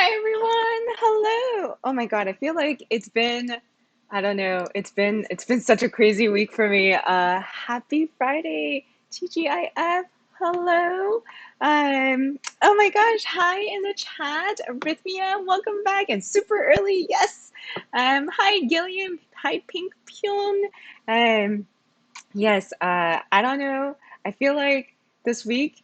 Hi everyone. Hello. Oh my God, I feel like I don't know, it's been such a crazy week for me. Happy Friday, TGIF. Hello. Oh my gosh, hi in the chat. Arrhythmia, welcome back and super early. Yes. Hi Gillian. Hi Pink Pyun. Um, yes, I don't know. I feel like this week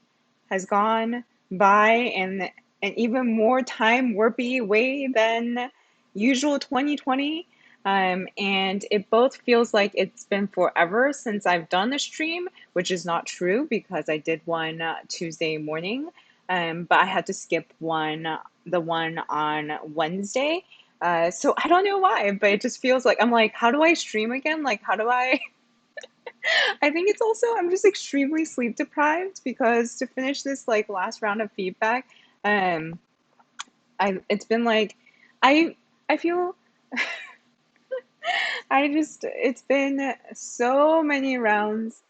has gone by in an even more time warpy way than usual 2020. And it both feels like it's been forever since I've done a stream, which is not true because I did one Tuesday morning, but I had to skip the one on Wednesday. So I don't know why, but it just feels like I'm like, how do I stream again? Like, how do I? I think it's also I'm just extremely sleep deprived because to finish this like last round of feedback, um, I it's been like I I feel I just it's been so many rounds,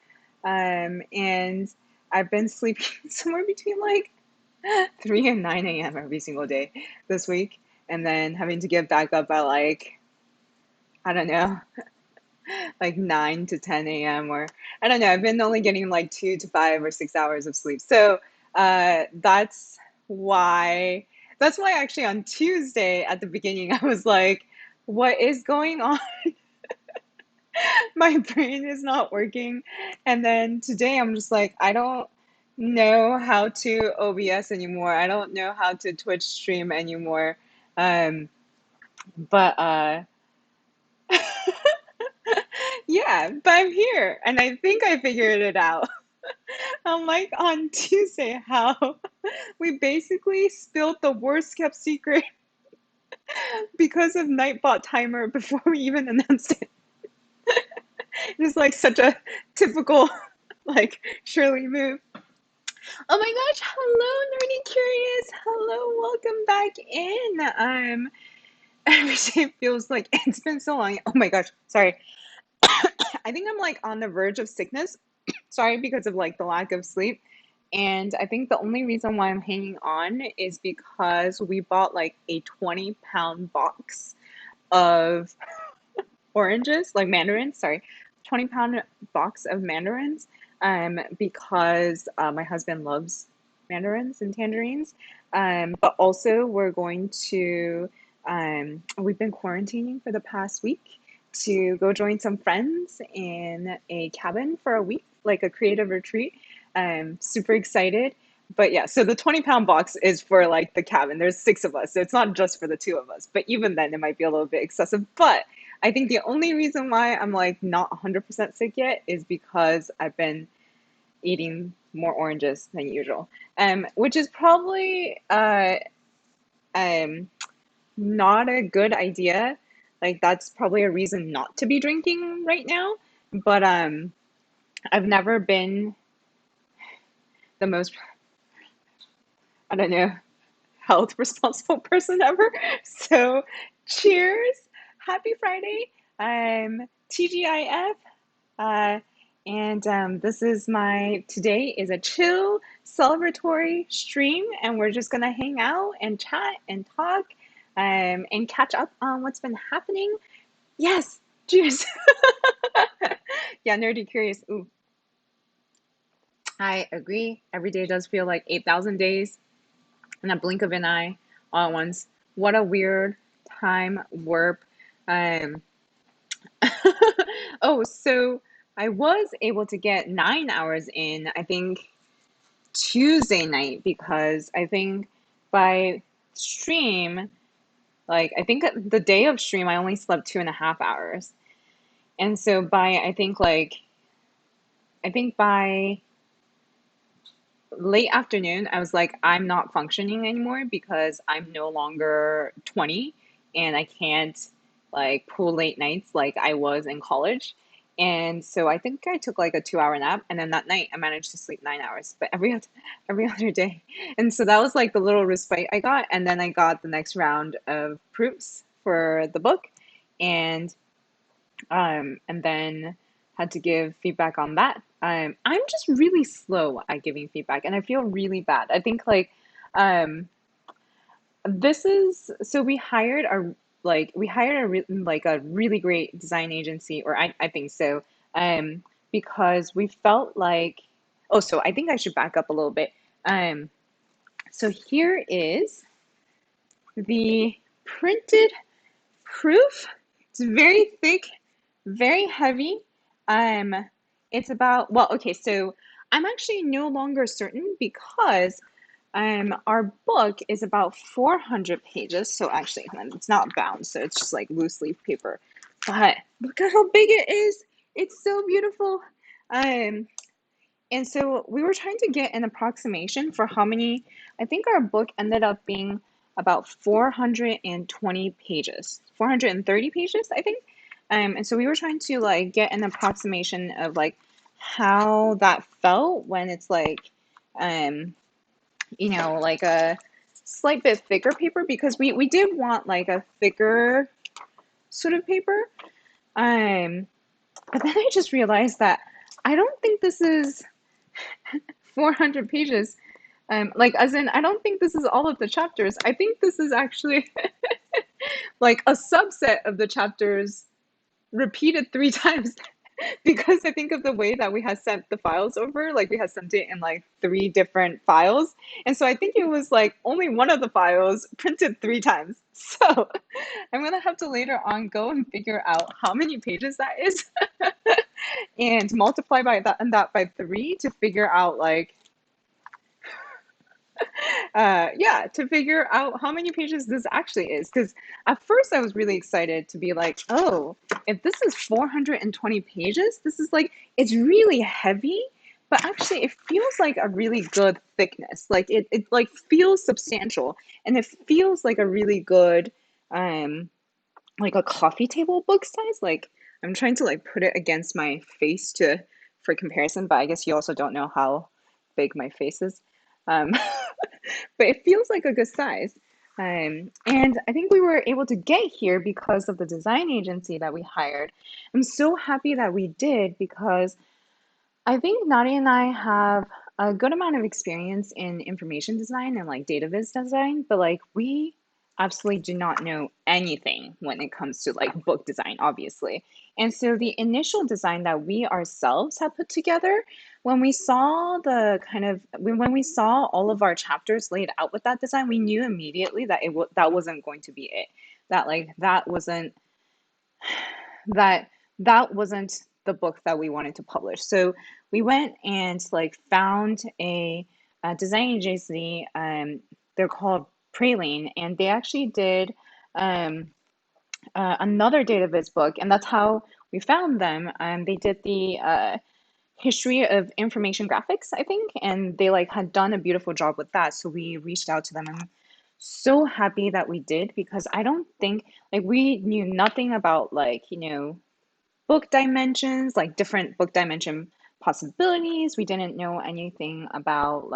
and I've been sleeping somewhere between like 3 and 9 a.m. every single day this week, and then having to get back up at like I don't know like 9 to 10 a.m. or I don't know. I've been only getting like 2 to 5 or 6 hours of sleep. So that's why that's why actually on Tuesday at the beginning I was like, what is going on? My brain is not working. And then today I'm just like, I don't know how to OBS anymore. I don't know how to Twitch stream anymore. Um, but yeah, but I'm here and I think I figured it out. Unlike on Tuesday, how we basically spilled the worst kept secret because of Nightbot timer before we even announced it. It's like such a typical like Shirley move. Oh my gosh, hello Nerdy Curious. Hello, welcome back in. Every day feels like it's been so long. Oh my gosh, sorry. I think I'm like on the verge of sickness. Sorry because of like the lack of sleep. And I think the only reason why I'm hanging on is because we bought like a 20-pound box of oranges, like mandarins, sorry, 20-pound box of mandarins, because my husband loves mandarins and tangerines. But also, we've been quarantining for the past week to go join some friends in a cabin for a week, like a creative retreat. Super excited. But yeah, so the 20-pound box is for like the cabin. There's six of us, so it's not just for the two of us. But even then, it might be a little bit excessive. But I think the only reason why I'm like not 100% sick yet is because I've been eating more oranges than usual, which is probably um, not a good idea. Like that's probably a reason not to be drinking right now. But I've never been the most, I don't know, health responsible person ever. So cheers, happy Friday. TGIF. Uh, and this is today is a chill celebratory stream, and we're just gonna hang out and chat and talk, and catch up on what's been happening. Yes, cheers. Yeah, nerdy curious. Ooh, I agree. Every day does feel like 8,000 days in a blink of an eye all at once. What a weird time warp. Um, oh, so I was able to get 9 hours in, I think, Tuesday night because I think by stream, like, I think the day of stream, I only slept 2.5 hours. And so I think by late afternoon, I was like, I'm not functioning anymore because I'm no longer 20 and I can't like pull late nights like I was in college. And so I think I took like a 2 hour nap, and then that night I managed to sleep 9 hours, but every other day. And so that was like the little respite I got. And then I got the next round of proofs for the book, and and then had to give feedback on that. I'm just really slow at giving feedback, and I feel really bad. I think like um, This is so we hired a really great design agency, or I think so, um, because we felt like, oh, so I think I should back up a little bit. Um, so here is the printed proof. It's very thick, very heavy. Um, it's about, well, okay, so I'm actually no longer certain because our book is about 400 pages. So actually, it's not bound, so it's just like loose leaf paper. But look at how big it is. It's so beautiful. Um, and so we were trying to get an approximation for how many, I think our book ended up being about 420 pages, 430 pages, I think. And so we were trying to like get an approximation of like how that felt when it's like, um, like a slight bit thicker paper because we did want like a thicker sort of paper. Um, but then I just realized that I don't think this is 400 pages. Like, as in, I don't think this is all of the chapters. I think this is actually like a subset of the chapters repeated three times because I think of the way that we had sent the files over, like we had sent it in like three different files. And so I think it was like only one of the files printed three times. So I'm gonna have to later on go and figure out how many pages that is and multiply by that and that by three to figure out like yeah, to figure out how many pages this actually is. Because at first I was really excited to be like, oh, if this is 420 pages, this is like, it's really heavy, but actually it feels like a really good thickness. Like it like feels substantial and it feels like a really good, like a coffee table book size. Like I'm trying to like put it against my face to for comparison, but I guess you also don't know how big my face is. Um, but it feels like a good size. And I think we were able to get here because of the design agency that we hired. I'm so happy that we did because I think Nadia and I have a good amount of experience in information design and like data viz design, but like we absolutely do not know anything when it comes to like book design, obviously. And so the initial design that we ourselves had put together, when we saw when we saw all of our chapters laid out with that design, we knew immediately that that wasn't going to be it. That like that that wasn't the book that we wanted to publish. So we went and like found a design agency. They're called Praline, and they actually did um, another database book, and that's how we found them. They did the history of information graphics, I think, and they like had done a beautiful job with that. So we reached out to them and so happy that we did because I don't think like we knew nothing about like, book dimensions, like different book dimension possibilities. We didn't know anything about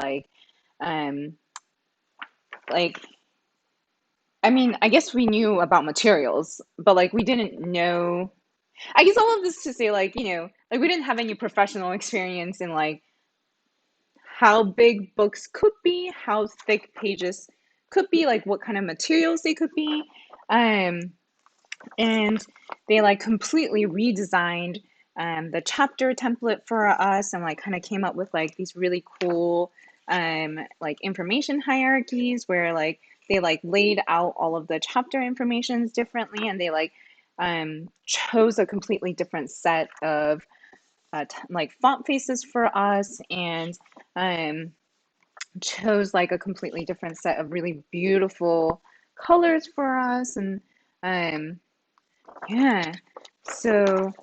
um like I mean, I guess we knew about materials, but like we didn't know. I guess all of this to say like, like we didn't have any professional experience in like how big books could be, how thick pages could be, like what kind of materials they could be. Um and they like completely redesigned the chapter template for us and like kind of came up with like these really cool like information hierarchies where like they like laid out all of the chapter informations differently and they like chose a completely different set of like font faces for us and um, chose like a completely different set of really beautiful colors for us and um, yeah. So,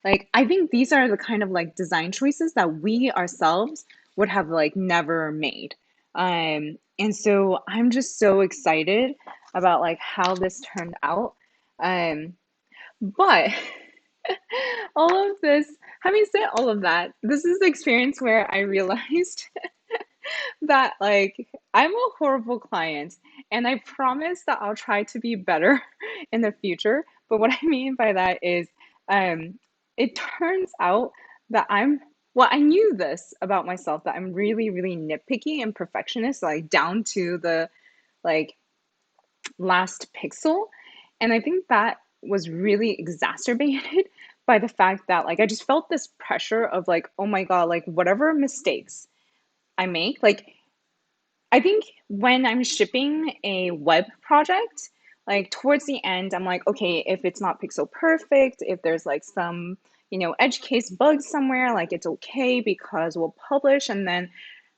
like, I think these are the kind of like design choices that we ourselves would have like never made. And so I'm just so excited about like how this turned out. Um, but all of this, having said all of that, this is the experience where I realized that like I'm a horrible client and I promise that I'll try to be better in the future. But what I mean by that is it turns out that well, I knew this about myself that I'm really, really nitpicky and perfectionist, like down to the like last pixel. And I think that was really exacerbated by the fact that like I just felt this pressure of like, oh my God, like whatever mistakes I make, like I think when I'm shipping a web project, like towards the end, I'm like, okay, if it's not pixel perfect, if there's like some, edge case bugs somewhere, like it's okay because we'll publish and then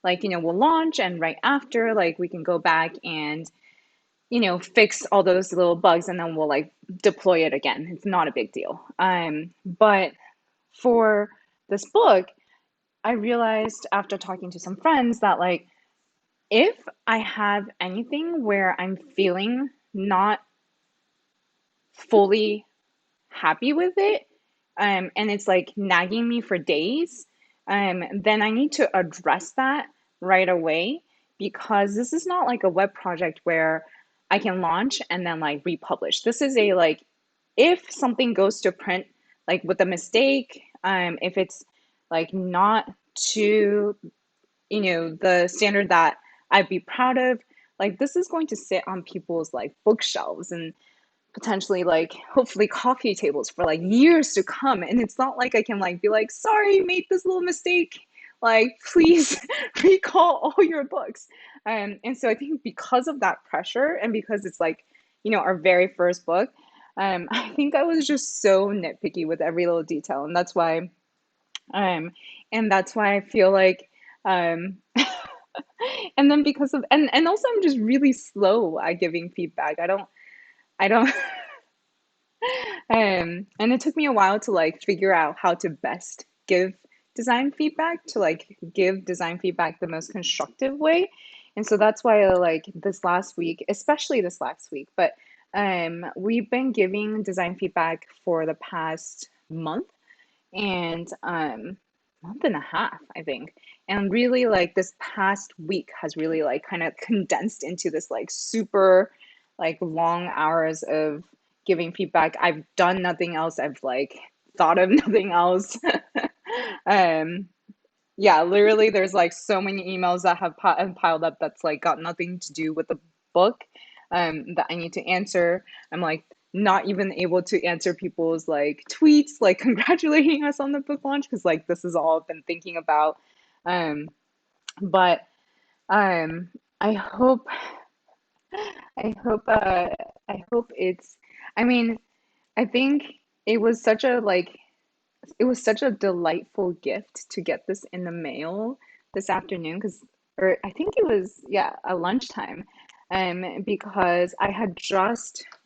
like, we'll launch and right after, like we can go back and, fix all those little bugs and then we'll like deploy it again. It's not a big deal. But for this book, I realized after talking to some friends that like if I have anything where I'm feeling not fully happy with it, and it's like nagging me for days, then I need to address that right away because this is not like a web project where I can launch and then like republish. This is a like if something goes to print like with a mistake, if it's like not to the standard that I'd be proud of, like this is going to sit on people's like bookshelves and potentially like hopefully coffee tables for like years to come. And it's not like I can like be like, sorry, you made this little mistake. Like, please recall all your books. And so I think because of that pressure and because it's like, our very first book, I think I was just so nitpicky with every little detail. Um, and that's why I feel like, um, and then because of and also I'm just really slow at giving feedback. I don't and it took me a while to like figure out how to best give design feedback to like give design feedback the most constructive way. And so that's why like this last week, especially this last week, but we've been giving design feedback for the past month and month and a half, I think. And really like this past week has really like kind of condensed into this like super like long hours of giving feedback. I've done nothing else. I've like thought of nothing else. um yeah, literally there's like so many emails that have piled up that's like got nothing to do with the book that I need to answer. I'm like not even able to answer people's like tweets like congratulating us on the book launch because like this is all I've been thinking about. Um but um I hope I hope I hope it's I mean, I think it was such a like it was such a delightful gift to get this in the mail this afternoon because or I think it was yeah at lunchtime because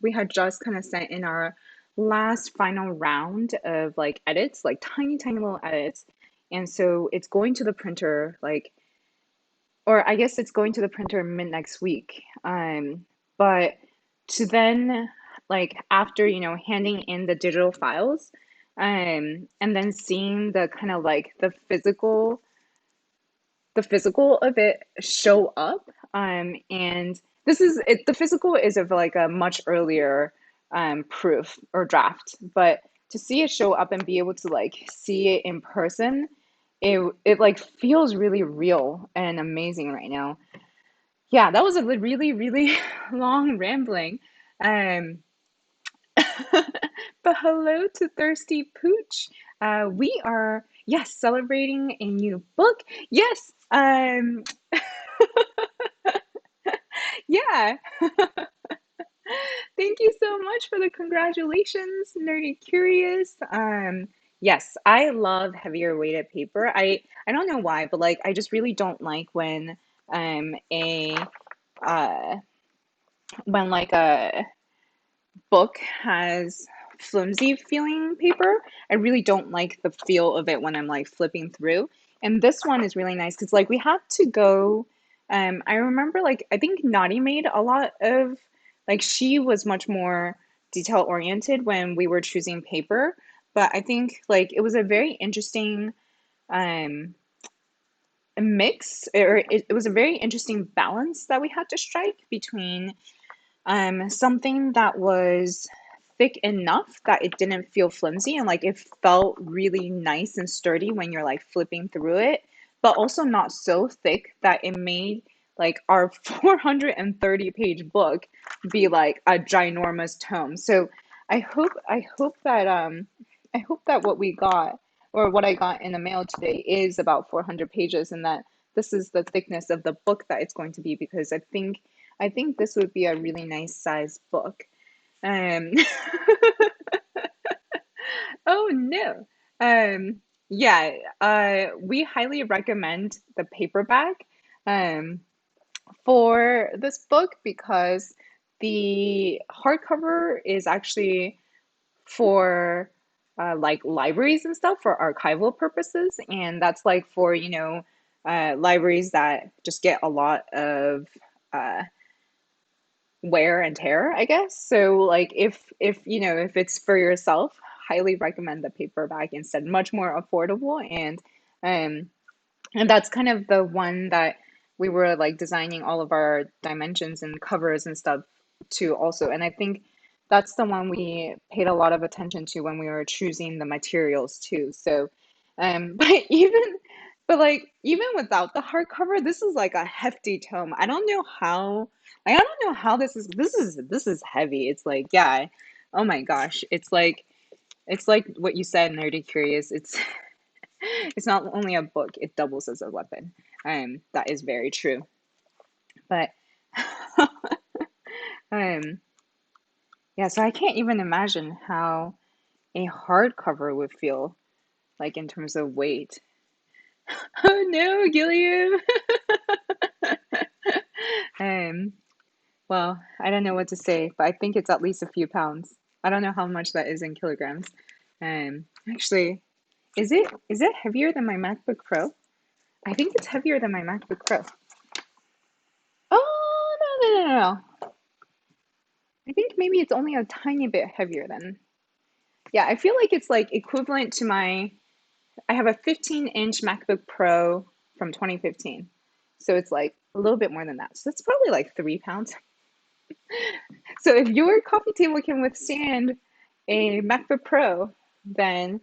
we had just kind of sent in our last final round of like edits like tiny little edits, and so it's going to the printer like or I guess it's going to the printer mid next week. But to then, like, after, handing in the digital files, and then seeing the kind of like the physical of it show up, and the physical is of like a much earlier, proof or draft, but to see it show up and be able to like see it in person, it like feels really real and amazing right now. Yeah, that was a really long rambling. Um, but hello to Thirsty Pooch. We are, yes, celebrating a new book. Yes, yeah. Thank you so much for the congratulations, Nerdy Curious. Yes, I love heavier weighted paper. I don't know why, but like I just really don't like a uh when like a book has flimsy feeling paper. I really don't like the feel of it when I'm like flipping through. And this one is really nice because like we had to go. I remember like I think Naughty made a lot of like she was much more detail oriented when we were choosing paper. But I think like it was a very interesting um mix or it was a very interesting balance that we had to strike between something that was thick enough that it didn't feel flimsy and like it felt really nice and sturdy when you're like flipping through it, but also not so thick that it made like our 430 page book be like a ginormous tome. So I hope that what we got or what I got in the mail today is about 400 pages and that this is the thickness of the book that it's going to be because I think this would be a really nice size book. Um, oh no. Um, yeah, we highly recommend the paperback um, for this book because the hardcover is actually for like libraries and stuff for archival purposes, and that's like for, libraries that just get a lot of uh, wear and tear, I guess. So like if it's for yourself, highly recommend the paperback instead. Much more affordable um and that's kind of the one that we were like designing all of our dimensions and covers and stuff to also. And I think that's the one we paid a lot of attention to when we were choosing the materials too. So, but even without the hardcover, this is like a hefty tome. I don't know how this is heavy. It's like, yeah, oh my gosh. It's like what you said, Nerdy Curious. It's not only a book, it doubles as a weapon. That is very true. But um, yeah, so I can't even imagine how a hardcover would feel like in terms of weight. Oh no, Gilliam. Um, well, I don't know what to say, but I think it's at least a few pounds. I don't know how much that is in kilograms. Actually, is it heavier than my MacBook Pro? I think it's heavier than my MacBook Pro. Oh no. I think maybe it's only a tiny bit heavier than. Yeah, I feel like it's like equivalent to I have a 15-inch MacBook Pro from 2015. So it's like a little bit more than that. So it's probably like 3 pounds. So if your coffee table can withstand a MacBook Pro, then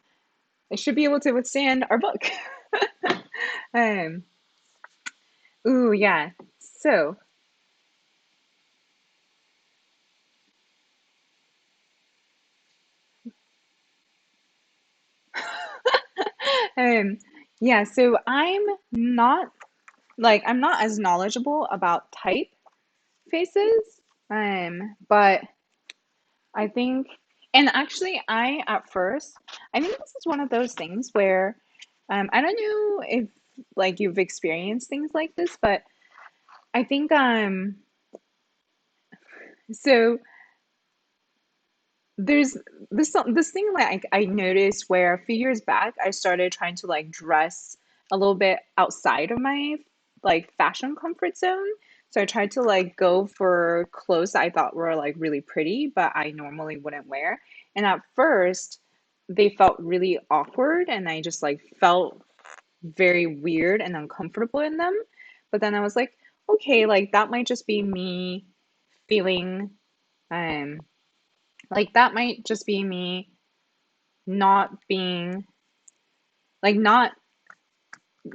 it should be able to withstand our book. Um, ooh, yeah. So, um, yeah, so I'm not as knowledgeable about typefaces, but I think, and actually, at first, I think this is one of those things where, I don't know if like you've experienced things like this, but I think, so there's this thing like I noticed where a few years back I started trying to like dress a little bit outside of my like fashion comfort zone. So I tried to like go for clothes that I thought were like really pretty, but I normally wouldn't wear. And at first, they felt really awkward, and I just like felt very weird and uncomfortable in them. But then I was like, okay, like that might just be me feeling um like that might just be me not being not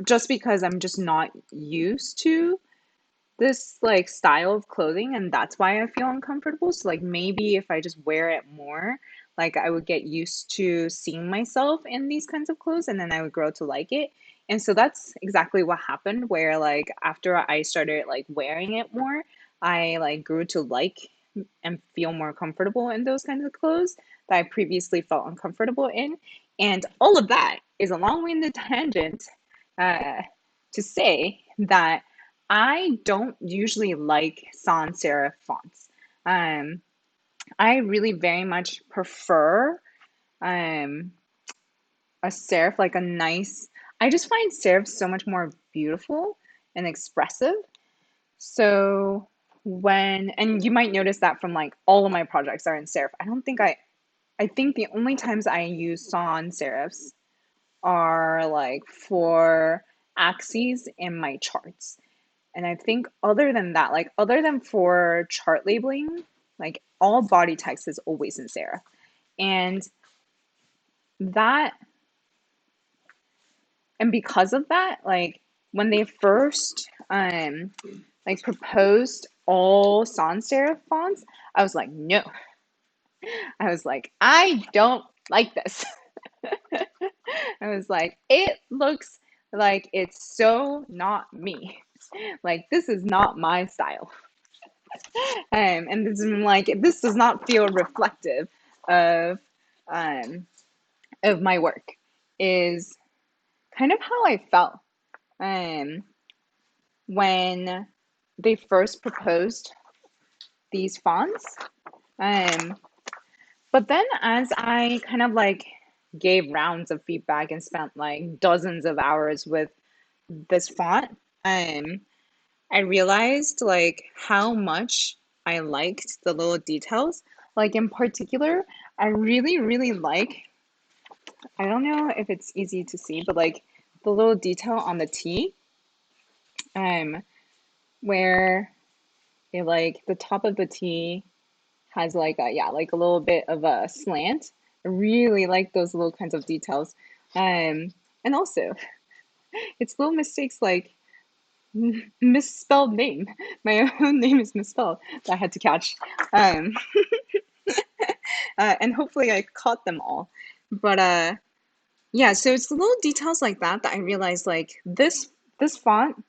just because I'm just not used to this like style of clothing and that's why I feel uncomfortable. So like maybe if I just wear it more, like I would get used to seeing myself in these kinds of clothes and then I would grow to like it. And so that's exactly what happened where like after I started like wearing it more, I like grew to like and feel more comfortable in those kinds of clothes that I previously felt uncomfortable in. And all of that is a long-winded tangent uh, to say that I don't usually like sans serif fonts. Um, I really very much prefer um, a serif, like a nice. I just find serif so much more beautiful and expressive. So and you might notice that from like all of my projects are in serif. I think the only times I use sans serifs are like for axes in my charts. And I think other than that, like other than for chart labeling, like all body text is always in serif. And that, and because of that, like when they first, like proposed all sans serif fonts, I was like, no. I was like, I don't like this. I was like, it looks like it's so not me. Like this is not my style. And this is like this does not feel reflective of um of my work is kind of how I felt um when they first proposed these fonts. Um but then as I kind of like gave rounds of feedback and spent like dozens of hours with this font, um I realized like how much I liked the little details. Like in particular, I really like, I don't know if it's easy to see, but like the little detail on the T, um, where it like the top of the T has like a yeah, like a little bit of a slant. I really like those little kinds of details. And also it's little mistakes like misspelled name. My own name is misspelled that I had to catch. Um, and hopefully I caught them all. But yeah, so it's the little details like that that I realized like this font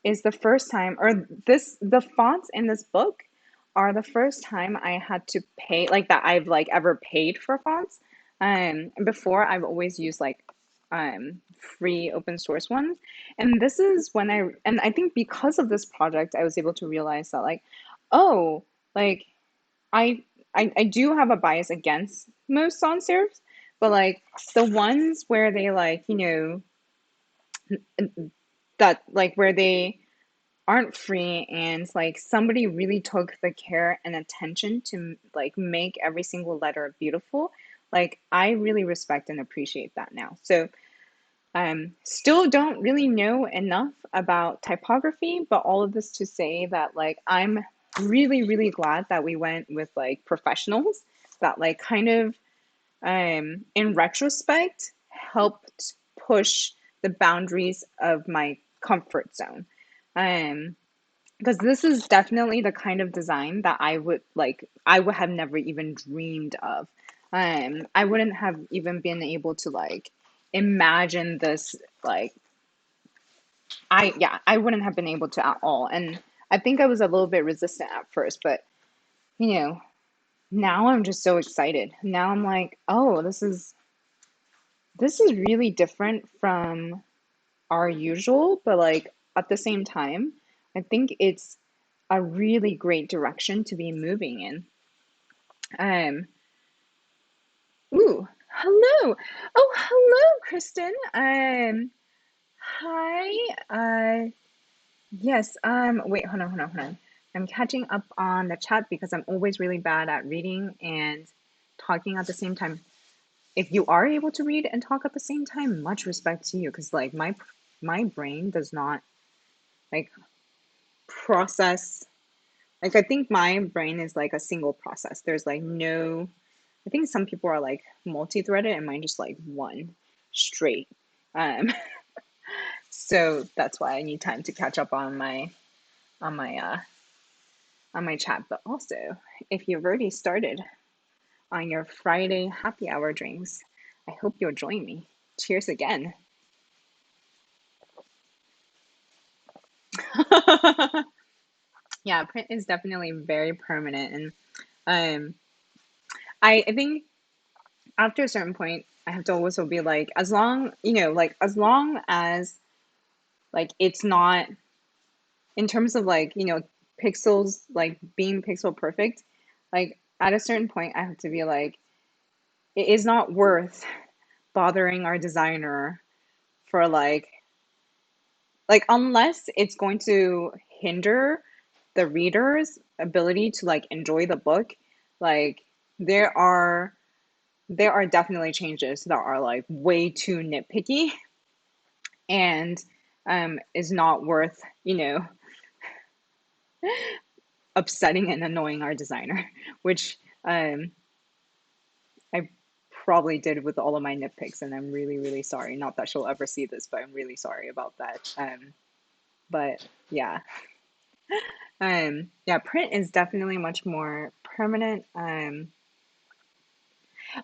is the first time, or the fonts in this book are the first time I had to pay like that I've like ever paid for fonts. Before I've always used like free open source ones, and this is when I think because of this project I was able to realize that like, oh, like I I do have a bias against most sans serifs, but like the ones where they like, that like where they aren't free and like somebody really took the care and attention to like make every single letter beautiful, like I really respect and appreciate that now. So still don't really know enough about typography, but all of this to say that like I'm really glad that we went with like professionals that like kind of in retrospect helped push the boundaries of my comfort zone. Um because this is definitely the kind of design that I would have never even dreamed of. I wouldn't have even been able to like imagine this like I wouldn't have been able to at all. And I think I was a little bit resistant at first, but you know, now I'm just so excited. Now I'm like, oh, this is really different from our usual, but like at the same time, I think it's a really great direction to be moving in. Um, ooh, hello. Oh, hello, Kristen. Hi. Yes. Wait, hold on. I'm catching up on the chat because I'm always really bad at reading and talking at the same time. If you are able to read and talk at the same time, much respect to you because like my brain does not like process. Like I think my brain is like a single process. There's like no, I think some people are like multi-threaded and mine just like one straight. Um, so that's why I need time to catch up on my on my chat. But also, if you've already started on your Friday happy hour drinks, I hope you'll join me. Cheers again. Yeah, print is definitely very permanent, and um, I think after a certain point, I have to also be like, as long like as long as like it's not in terms of like pixels like being pixel perfect, like at a certain point, I have to be like, it is not worth bothering our designer for like unless it's going to hinder the reader's ability to like enjoy the book, like there are there are definitely changes that are like way too nitpicky and is not worth upsetting and annoying our designer, which I probably did with all of my nitpicks, and I'm really sorry. Not that she'll ever see this, but I'm really sorry about that. But yeah. Yeah, print is definitely much more permanent.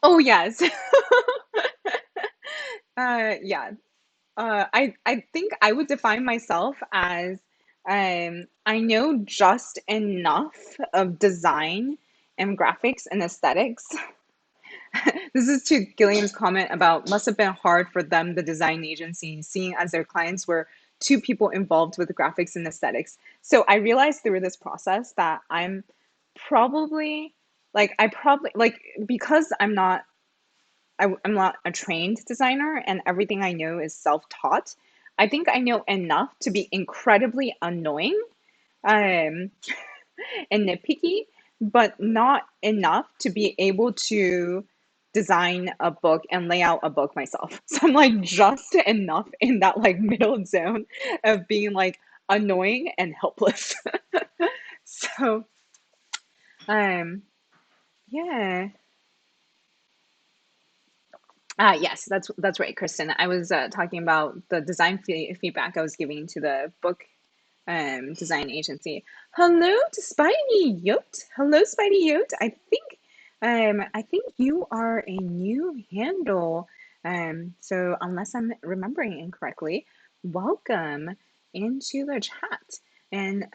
Oh yes. Yeah. I think I would define myself as I know just enough of design and graphics and aesthetics. This is to Gillian's comment about must have been hard for them, the design agency, seeing as their clients were two people involved with graphics and aesthetics. So I realized through this process that I'm probably I probably because I'm not a trained designer and everything I know is self-taught. I think I know enough to be incredibly annoying um, and nitpicky, but not enough to be able to design a book and lay out a book myself. So I'm like just enough in that like middle zone of being like annoying and helpless. So um yeah. Yes, that's right, Kristen. I was talking about the design feedback I was giving to the book design agency. Hello to Spidey Yote. Hello, Spidey Yote. I think you are a new handle. So unless I'm remembering incorrectly, welcome into the chat. And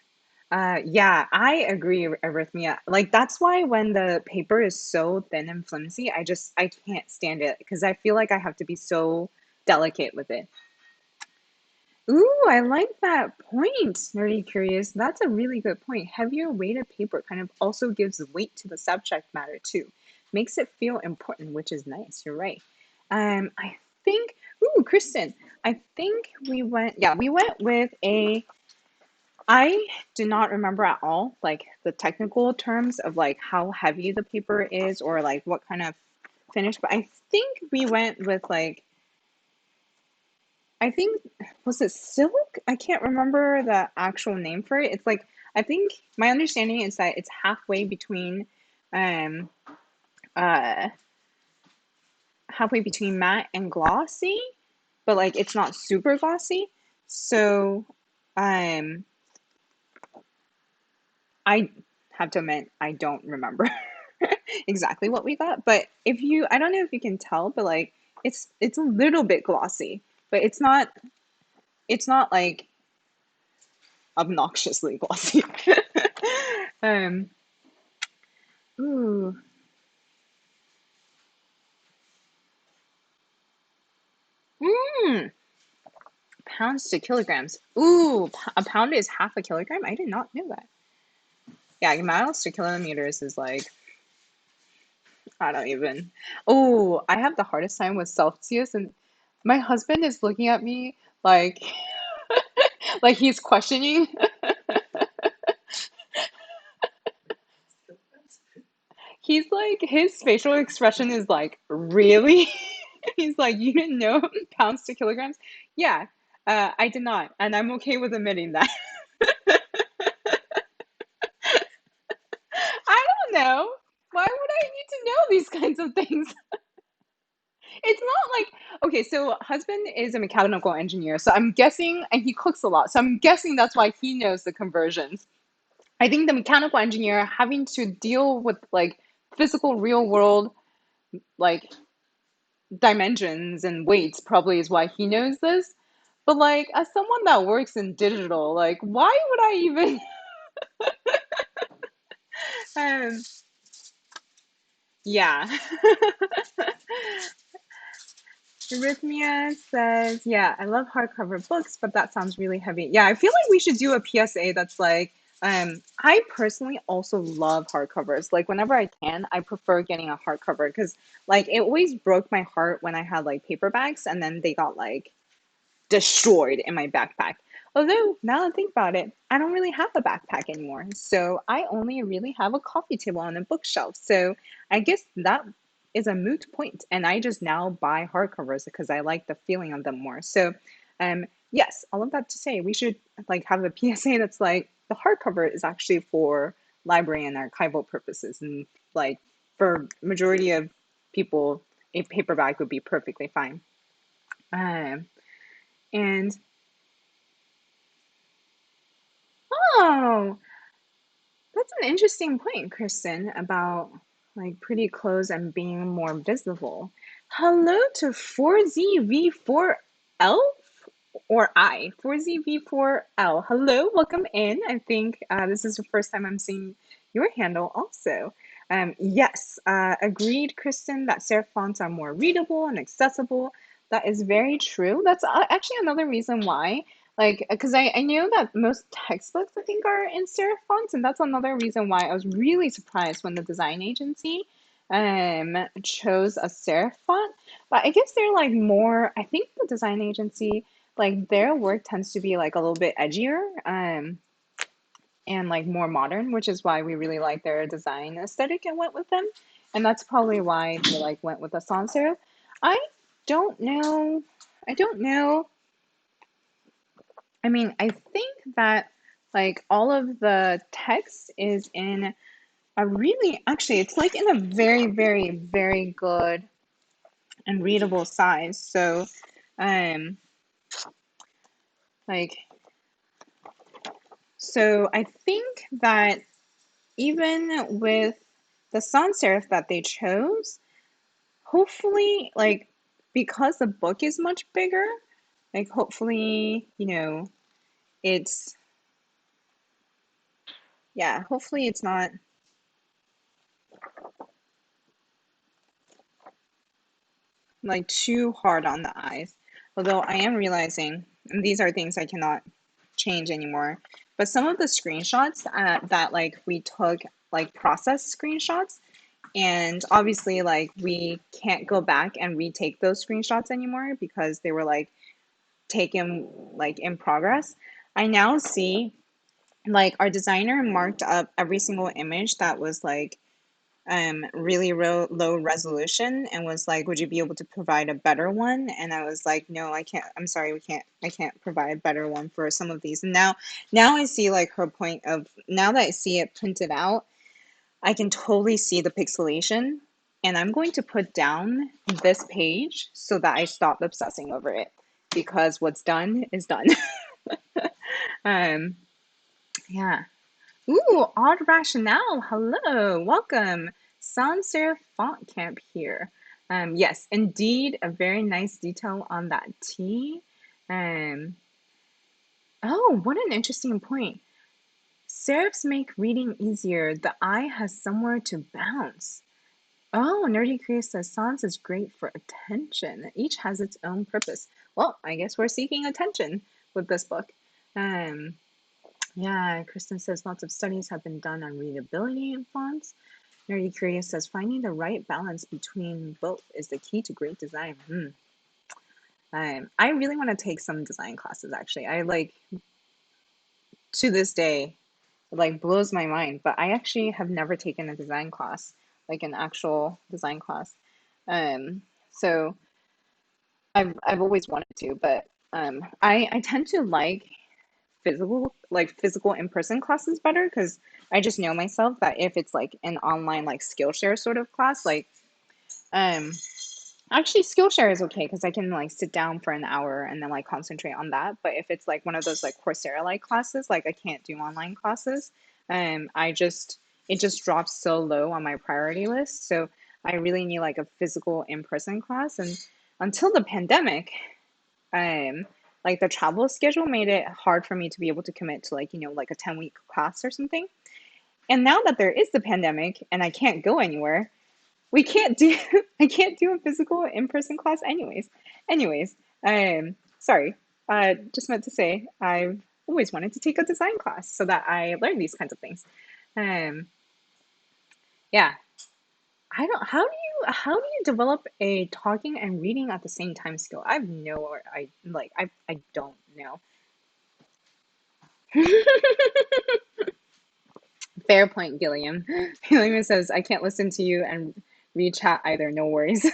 yeah, I agree, Arrhythmia. Like that's why when the paper is so thin and flimsy, I can't stand it because I feel like I have to be so delicate with it. Ooh, I like that point, Nerdy Curious. That's a really good point. Heavier weighted paper kind of also gives weight to the subject matter too. Makes it feel important, which is nice. You're right. I think, ooh, Kristen, I think we went with a I do not remember at all like the technical terms of like how heavy the paper is or like what kind of finish, but I think we went with like I think was it silk? I can't remember the actual name for it. It's like I think my understanding is that it's um uh halfway between matte and glossy, but like it's not super glossy. So um I have to admit, I don't remember exactly what we got, but I don't know if you can tell, but like it's a little bit glossy, but it's not like obnoxiously glossy. um, ooh, mm, pounds to kilograms. Ooh, a pound is half a kilogram. I did not know that. Yeah, miles to kilometers is like I don't even. Oh, I have the hardest time with Celsius, and my husband is looking at me like, like he's questioning. He's like, his facial expression is like, really? He's like, you didn't know pounds to kilograms? Yeah, I did not, and I'm okay with admitting that. I don't know. Why would I need to know these kinds of things? It's not like, okay, so husband is a mechanical engineer, so I'm guessing, and he cooks a lot, so I'm guessing that's why he knows the conversions. I think the mechanical engineer having to deal with like physical real world like dimensions and weights probably is why he knows this. But like as someone that works in digital, like why would I even um yeah. Eurythmia says, yeah, I love hardcover books, but that sounds really heavy. Yeah, I feel like we should do a PSA that's like, I personally also love hardcovers. Like whenever I can, I prefer getting a hardcover because like it always broke my heart when I had like paperbacks and then they got like destroyed in my backpack. Although, now that I think about it, I don't really have a backpack anymore. So I only really have a coffee table and a bookshelf. So I guess that is a moot point. And I just now buy hardcovers because I like the feeling of them more. So, yes, all of that to say, we should like have a PSA that's like the hardcover is actually for library and archival purposes. And like for majority of people, a paperback would be perfectly fine. Um, and Oh, that's an interesting point, Kristen, about like pretty clothes and being more visible. Hello to 4ZV4L or I, 4ZV4L. Hello, welcome in. I think this is the first time I'm seeing your handle also. Yes, agreed, Kristen, that serif fonts are more readable and accessible. That is very true. That's actually another reason why. Like, because I know that most textbooks, I think, are in serif fonts, and that's another reason why I was really surprised when the design agency chose a serif font. But I guess they're like more, I think the design agency, like their work tends to be like a little bit edgier, and like more modern, which is why we really like their design aesthetic and went with them. And that's probably why they like went with the sans serif. I don't know. I don't know. I mean, I think that like all of the text is in a really, actually, it's like in a very, very, very good and readable size. So, um, like, so I think that even with the sans serif that they chose, hopefully, like, because the book is much bigger, like, hopefully, it's, yeah, hopefully it's not like too hard on the eyes. Although I am realizing, and these are things I cannot change anymore, but some of the screenshots that like we took, like process screenshots, and obviously like we can't go back and retake those screenshots anymore because they were like taken like in progress. I now see like our designer marked up every single image that was like really low resolution and was like, would you be able to provide a better one? And I was like, no, I can't. I'm sorry, I can't provide a better one for some of these. And now I see like her point of, now that I see it printed out, I can totally see the pixelation. And I'm going to put down this page so that I stop obsessing over it because what's done is done. um, yeah. Ooh, odd rationale. Hello, welcome. Sans serif font camp here. Yes, indeed, a very nice detail on that T. Um, oh, what an interesting point. Serifs make reading easier. The eye has somewhere to bounce. Oh, Nerdy Curious says sans is great for attention. Each has its own purpose. Well, I guess we're seeking attention with this book. Um, yeah, Kristen says lots of studies have been done on readability in fonts. Nerdy Curious says finding the right balance between both is the key to great design. I really want to take some design classes actually. I like to this day, it like blows my mind, but I actually have never taken a design class, like an actual design class. So I've always wanted to, but I tend to like physical in-person classes better because I just know myself that if it's like an online like Skillshare sort of class, like um actually Skillshare is okay because I can like sit down for an hour and then like concentrate on that. But if it's like one of those like Coursera like classes, like I can't do online classes. I just it just drops so low on my priority list. So I really need like a physical in-person class. And until the pandemic, um like the travel schedule made it hard for me to be able to commit to like like a 10-week class or something. And now that there is the pandemic and I can't go anywhere, we can't do I can't do a physical in-person class anyways. Sorry, just meant to say I've always wanted to take a design class so that I learn these kinds of things. um yeah, I don't how do you develop a talking and reading at the same time skill? I've no I don't know. Fair point, Gilliam. Gilliam says, I can't listen to you and read chat either. No worries.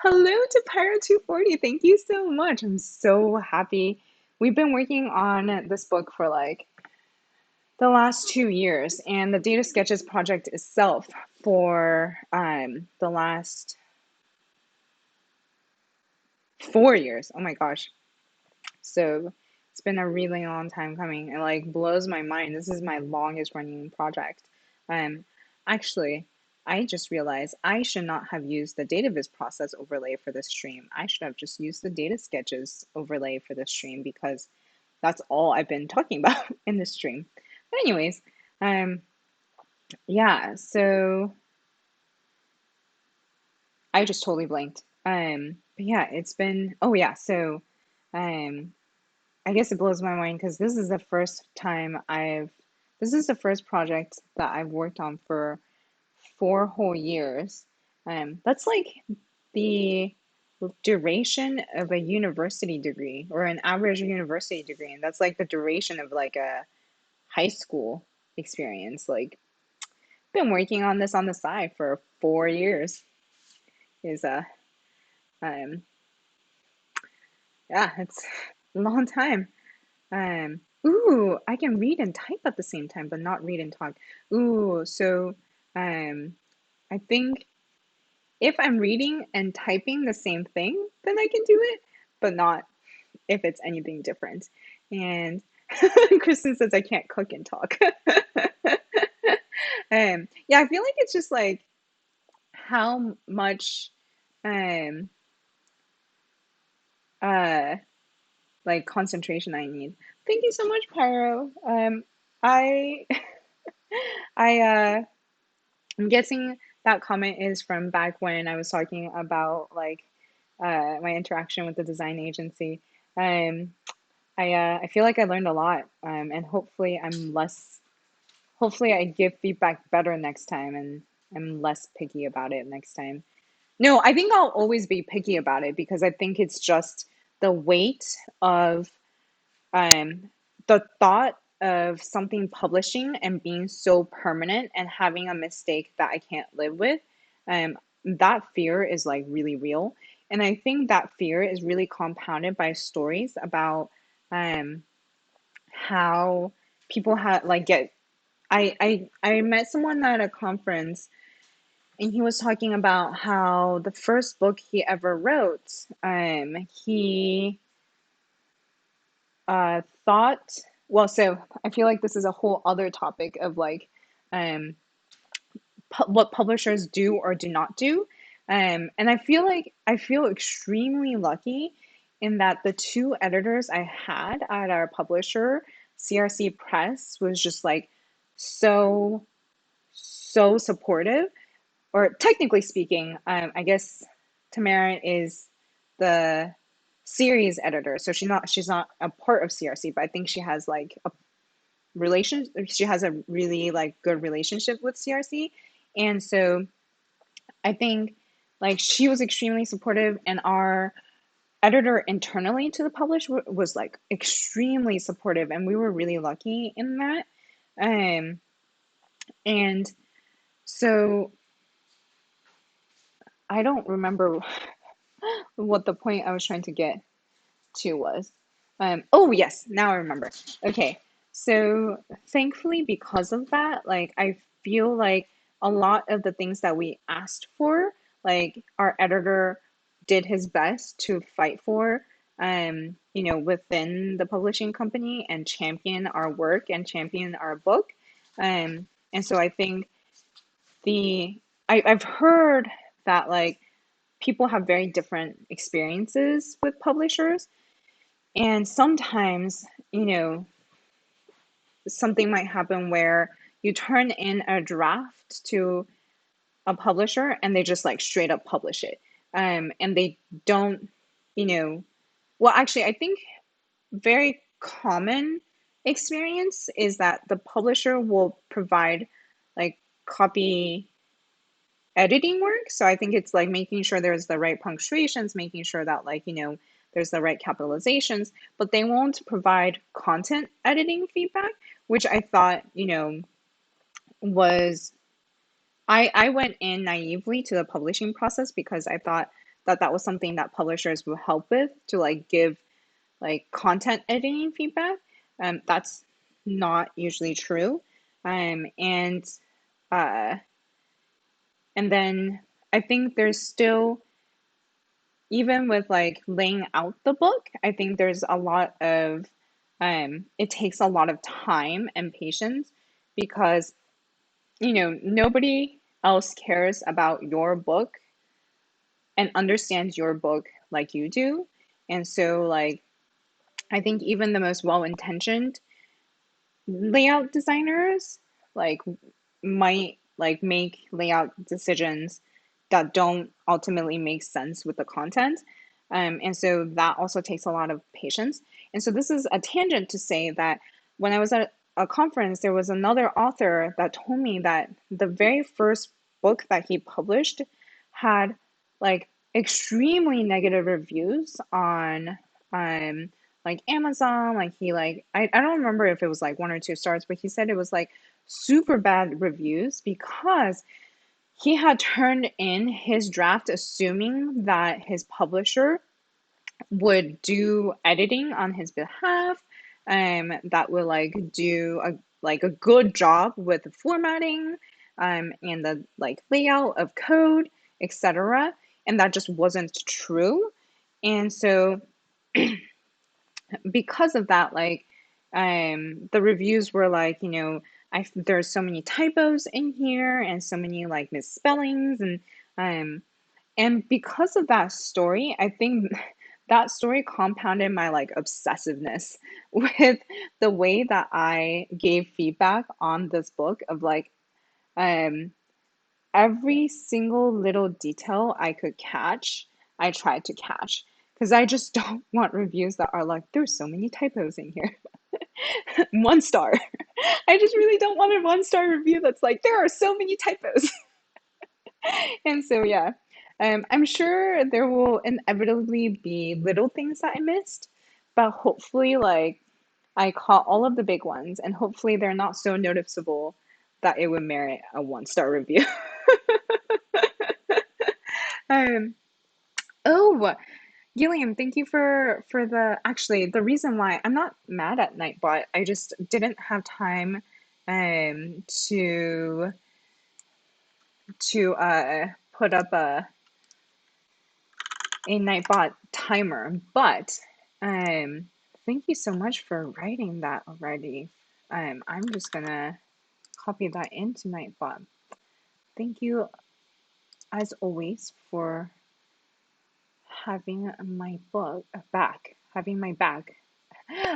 Hello to Pyro240. Thank you so much. I'm so happy. We've been working on this book for like the last 2 years, and the Data Sketches project itself for the last 4 years. Oh my gosh. So It's been a really long time coming. It like blows my mind. This is my longest running project. Um, Actually, I just realized I should not have used the database process overlay for this stream. I should have just used the data sketches overlay for this stream because that's all I've been talking about in this stream. But anyways, um, yeah, so I just totally blanked. But yeah, it's been, oh yeah, so um, I guess it blows my mind because this is the first project that I've worked on for 4 whole years. That's like the duration of a university degree or an average university degree, and that's like the duration of like a high school experience. Like, been working on this on the side for 4 years. Is um, yeah, it's a long time. Ooh, I can read and type at the same time, but not read and talk. Ooh, so um, I think if I'm reading and typing the same thing, then I can do it, but not if it's anything different. And Kristen says I can't cook and talk. Yeah, I feel like it's just like how much um uh like concentration I need. Thank you so much, Pyro. I I I'm guessing that comment is from back when I was talking about like my interaction with the design agency. Um, I feel like I learned a lot, and hopefully I give feedback better next time, and I'm less picky about it next time. No, I think I'll always be picky about it because I think it's just the weight of um, the thought of something publishing and being so permanent and having a mistake that I can't live with, that fear is like really real. And I think that fear is really compounded by stories about um, how people have like get. I met someone at a conference and he was talking about how the first book he ever wrote, he thought, well, so I feel like this is a whole other topic of like um, what publishers do or do not do. And I feel like I feel extremely lucky in that the two editors I had at our publisher, CRC Press, was just like so, so supportive. Or technically speaking, I guess Tamara is the series editor, so she's not a part of CRC, but I think she has a really like good relationship with CRC, and so I think like she was extremely supportive, and our editor internally to the publish was like extremely supportive, and we were really lucky in that. Um, and so I don't remember what the point I was trying to get to was. Oh yes, now I remember. Okay, so thankfully because of that, like I feel like a lot of the things that we asked for, like our editor did his best to fight for, within the publishing company and champion our work and champion our book. And so I think I've heard that like people have very different experiences with publishers, and sometimes, something might happen where you turn in a draft to a publisher and they just like straight up publish it. And they don't, you know, well, actually, I think very common experience is that the publisher will provide like copy editing work. So I think it's like making sure there's the right punctuations, making sure that like, there's the right capitalizations, but they won't provide content editing feedback, which I thought, was I went in naively to the publishing process because I thought that that was something that publishers would help with to like give like content editing feedback. That's not usually true. And uh, and then I think there's still, even with like laying out the book, I think there's a lot of it takes a lot of time and patience because, nobody else cares about your book and understands your book like you do. And so, like, I think even the most well-intentioned layout designers like might like make layout decisions that don't ultimately make sense with the content. And so that also takes a lot of patience. And so this is a tangent to say that when I was at a conference, there was another author that told me that the very first book that he published had like extremely negative reviews on um like Amazon, like I don't remember if it was like 1 or 2 stars, but he said it was like super bad reviews because he had turned in his draft assuming that his publisher would do editing on his behalf, that would like do a good job with the formatting, and the like layout of code, etc. And that just wasn't true. And so because of that, like, the reviews were like, there's so many typos in here and so many like misspellings, and because of that story, I think that story compounded my like obsessiveness with the way that I gave feedback on this book of like, um every single little detail I could catch, I tried to catch. Because I just don't want reviews that are like, there's so many typos in here. 1 star. I just really don't want a 1 star review that's like, there are so many typos. And so, yeah, I'm sure there will inevitably be little things that I missed, but hopefully, like, I caught all of the big ones, and hopefully, they're not so noticeable that it would merit a 1 star review. Um, oh, Gilliam, thank you for the actually the reason why I'm not mad at Nightbot. I just didn't have time to put up a Nightbot timer, but um thank you so much for writing that already. I'm just gonna copy that into Nightbot. Thank you as always for having my book back, having my back.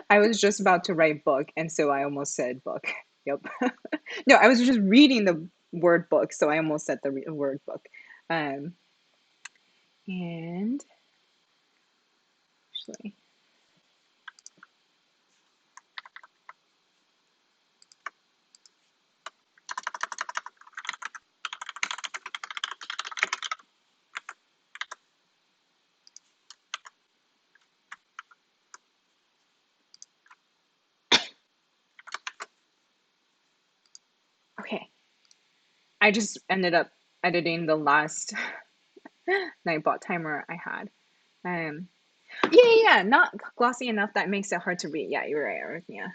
I was just about to write book, and so I almost said book. Yep. No, I was just reading the word book, so I almost said the word book. Um, and actually, okay, I just ended up editing the last Nightbot timer I had. Um, yeah, not glossy enough that makes it hard to read. Yeah, you're right, yeah.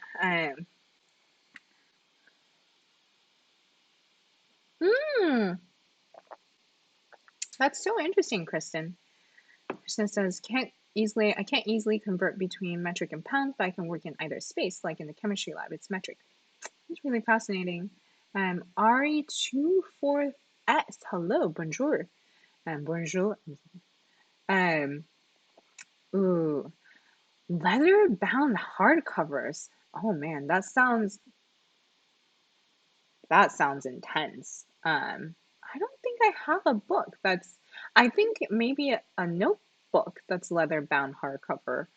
Mm, that's so interesting, Kristen. Kristen says, I can't easily convert between metric and pounds, but I can work in either space, like in the chemistry lab, it's metric. It's really fascinating. RE24S, hello, bonjour. Bonjour. Um, ooh, leather bound hardcovers. Oh man, that sounds intense. I don't think I have a book that's, I think maybe a notebook that's leather bound hardcover.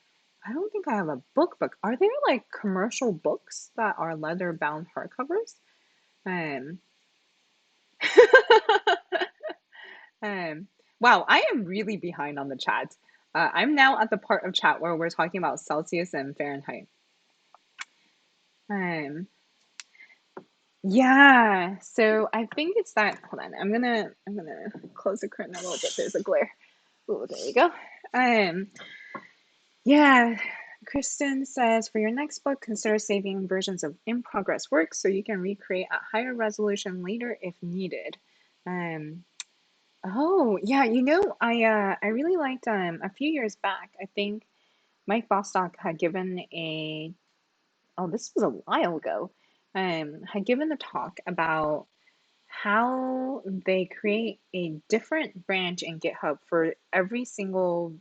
I don't think I have a book. Are there like commercial books that are leather bound hardcovers? Um, um, wow, I am really behind on the chat. I'm now at the part of chat where we're talking about Celsius and Fahrenheit. Um, Yeah, so I think it's that. Hold on, I'm gonna close the curtain a little bit. There's a glare. Oh, there you go. Um, yeah. Kristen says for your next book, consider saving versions of in progress work so you can recreate at higher resolution later if needed. Um, oh yeah, I really liked a few years back. I think Mike Bostock had given a oh, this was a while ago, had given a talk about how they create a different branch in GitHub for every single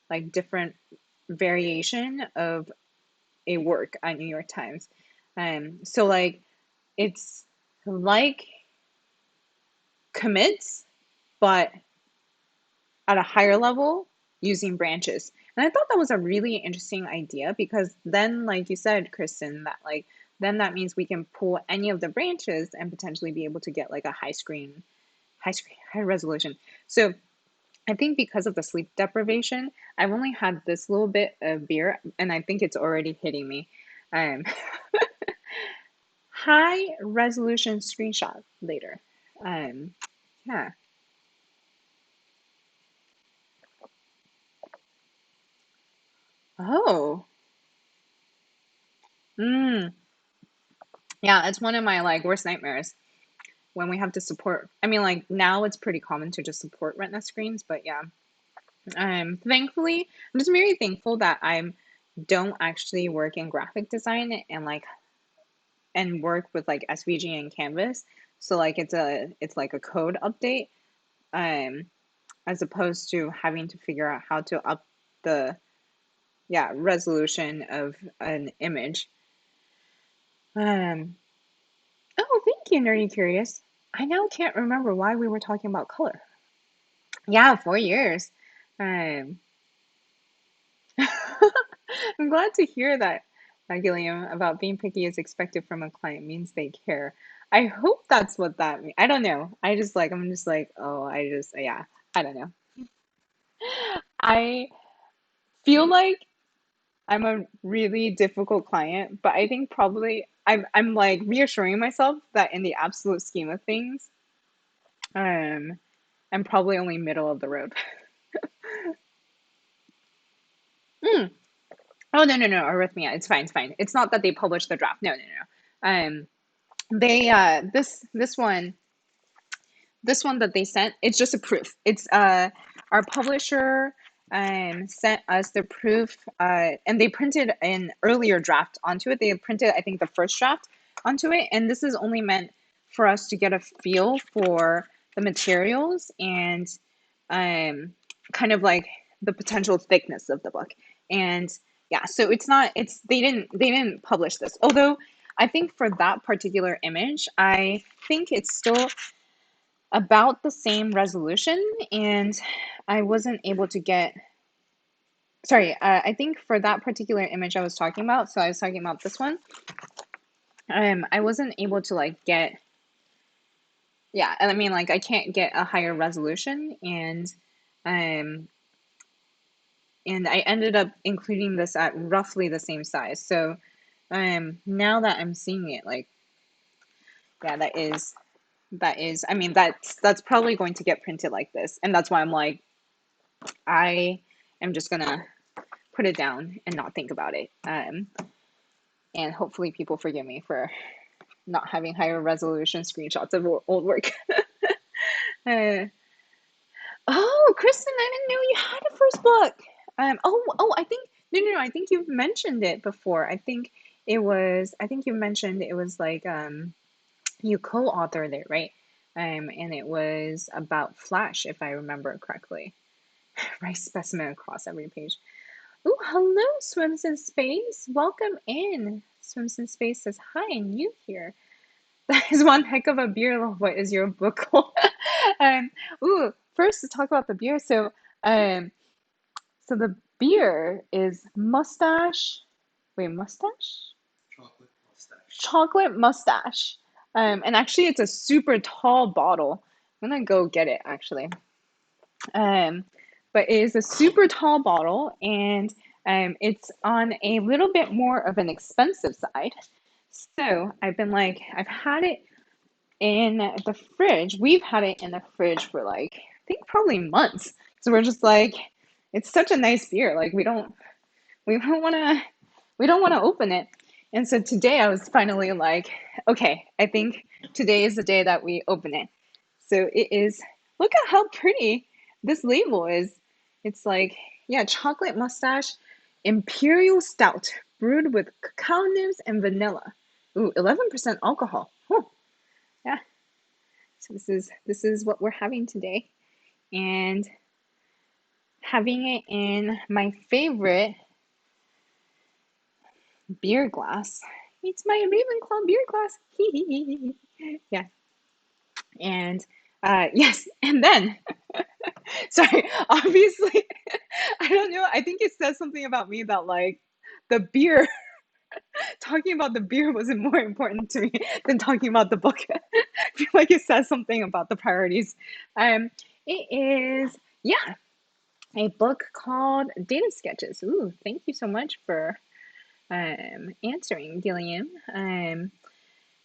like different variation of a work at New York Times. So like it's like commits, but at a higher level using branches. And I thought that was a really interesting idea because then, like you said, Kristen, that like then that means we can pull any of the branches and potentially be able to get like a high resolution. So I think because of the sleep deprivation, I've only had this little bit of beer, and I think it's already hitting me. Um, high resolution screenshot later. Um, yeah. Oh. Mm. Yeah, it's one of my like worst nightmares when we have to support. I mean, like now it's pretty common to just support Retina screens, but yeah. Thankfully, I'm just very thankful that I don't actually work in graphic design and work with like SVG and Canvas. So like it's like a code update, um, as opposed to having to figure out how to up the resolution of an image. Um, oh, thank you, Nerdy Curious. I now can't remember why we were talking about color. Yeah, 4 years. Um, I'm glad to hear that, Gilliam, about being picky is expected from a client means they care. I hope that's what that means. I don't know. I'm just like, oh, yeah, I don't know. I feel like I'm a really difficult client, but I think probably I'm like reassuring myself that in the absolute scheme of things, um, I'm probably only middle of the road. Mm. Oh no, arrhythmia. It's fine, it's fine. It's not that they published the draft. No. They this one that they sent, it's just a proof. It's our publisher sent us the proof and they printed an earlier draft onto it. They printed I think the first draft onto it, and this is only meant for us to get a feel for the materials and kind of like the potential thickness of the book. And yeah, so it's not it's they didn't publish this. Although I think for that particular image, I think it's still about the same resolution, and I wasn't able to get. Sorry, I think for that particular image I was talking about, so I was talking about this one. I wasn't able to like get. Yeah, I mean, like I can't get a higher resolution, um, and I ended up including this at roughly the same size. So, now that I'm seeing it, like, yeah, that is. I mean, that's probably going to get printed like this, and that's why I'm like, I am just gonna put it down and not think about it. And hopefully people forgive me for not having higher resolution screenshots of old work. uh, oh, Kristen, I didn't know you had a first book. I think no, I think you've mentioned it before. I think you mentioned it was like you co-authored it, right? And it was about Flash, if I remember correctly. Rice specimen across every page. Oh, hello, Swims in Space. Welcome in. Swims in Space says, hi, new here. That is one heck of a beer. What is your book called? um, First to talk about the beer. So the beer is mustache. Wait, mustache? Chocolate mustache. And actually, it's a super tall bottle. I'm gonna go get it actually. Um, but it is a super tall bottle, and it's on a little bit more of an expensive side. So I've had it in the fridge. We've had it in the fridge for like, I think probably months. So we're just like, it's such a nice beer. Like we don't want to, we don't want to open it. And so today I was finally like, okay, I think today is the day that we open it. So it is, look at how pretty this label is. It's like, yeah, chocolate mustache, imperial stout. brewed with cacao nibs and vanilla. Ooh, 11% alcohol. Oh, yeah. So this is what we're having today, and having it in my favorite beer glass. It's my Ravenclaw beer glass. Yeah, and yes, and then sorry, obviously, I don't know. I think it says something about me that like the beer, talking about the beer wasn't more important to me than talking about the book. I feel like it says something about the priorities. Um, it is, yeah, a book called Data Sketches. Ooh, thank you so much for answering, Gillian. And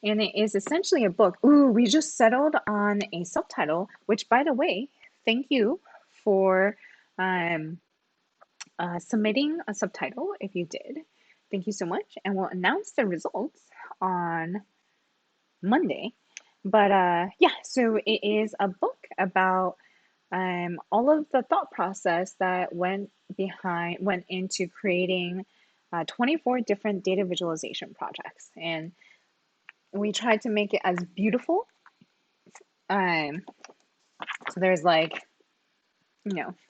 it is essentially a book. Ooh, we just settled on a subtitle, which, by the way, thank you for um, submitting a subtitle if you did. Thank you so much. And we'll announce the results on Monday. But yeah, so it is a book about all of the thought process that went into creating 24 different data visualization projects. And we tried to make it as beautiful. Um, so there's like,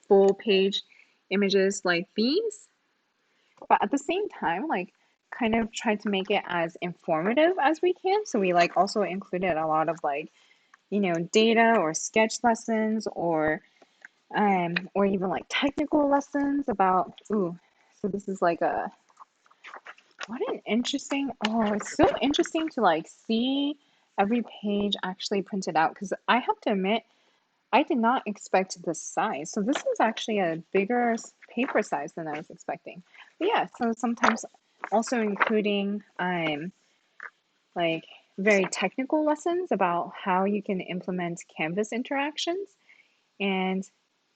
full page images like these, but at the same time, like kind of tried to make it as informative as we can. So we like also included a lot of like, data or sketch lessons or even like technical lessons about, so this is like what an interesting, it's so interesting to like see every page actually printed out, because I have to admit, I did not expect this size. So this is actually a bigger paper size than I was expecting. But yeah, so sometimes also including like very technical lessons about how you can implement Canvas interactions. And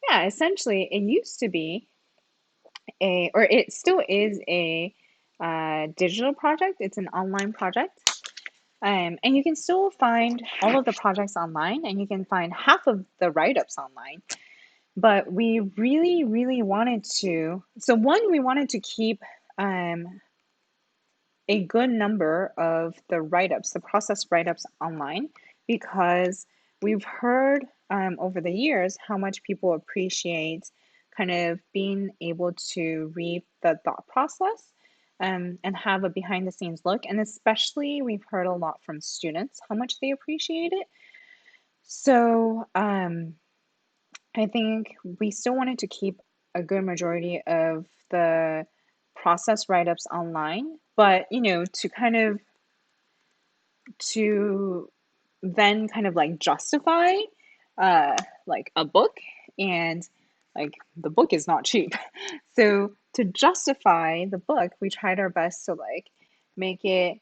yeah, essentially it used to be or it still is a digital project. It's an online project. And you can still find all of the projects online, and you can find half of the write-ups online. But we really, really wanted to. So one, we wanted to keep a good number of the write-ups, the process write-ups online, because we've heard over the years how much people appreciate kind of being able to read the thought process and have a behind the scenes look. And especially, we've heard a lot from students how much they appreciate it. So I think we still wanted to keep a good majority of the process write-ups online, but to then kind of like justify like a book, and like the book is not cheap. So to justify the book, we tried our best to like make it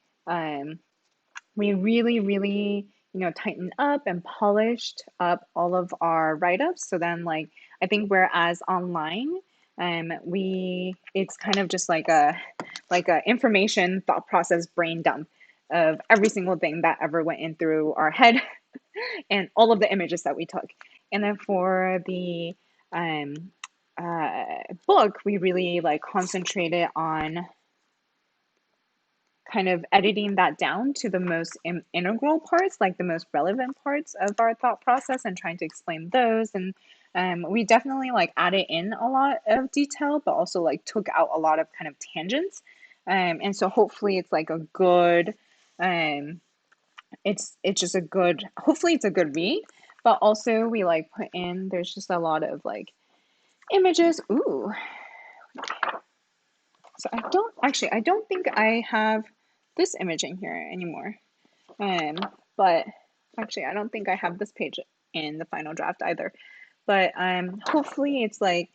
we really, really, tightened up and polished up all of our write-ups. So then, like, I think whereas online, it's kind of just like a information thought process brain dump of every single thing that ever went in through our head and all of the images that we took. And then for the um, book, we really like concentrated on kind of editing that down to the most integral parts, like the most relevant parts of our thought process, and trying to explain those. And we definitely like added in a lot of detail, but also like took out a lot of kind of tangents. And so hopefully it's like a good, it's just a good, hopefully it's a good read. But also we like put in, there's just a lot of like images. Ooh, so I don't think I have this image in here anymore. But actually, I don't think I have this page in the final draft either. But hopefully it's like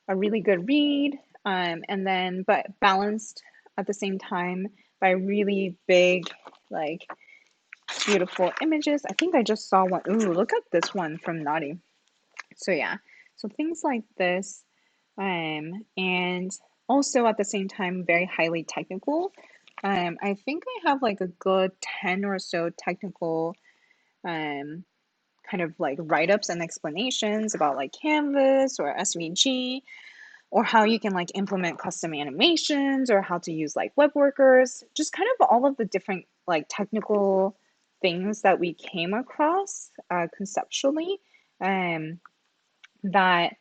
a really good read, and then but balanced at the same time by really big, like beautiful images. I think I just saw one. Ooh, look at this one from Naughty. So yeah, so things like this, and also at the same time very highly technical. I think I have like a good 10 or so technical um, kind of like write-ups and explanations about like Canvas or SVG. or how you can like implement custom animations or how to use like web workers, just kind of all of the different like technical things that we came across conceptually, um, that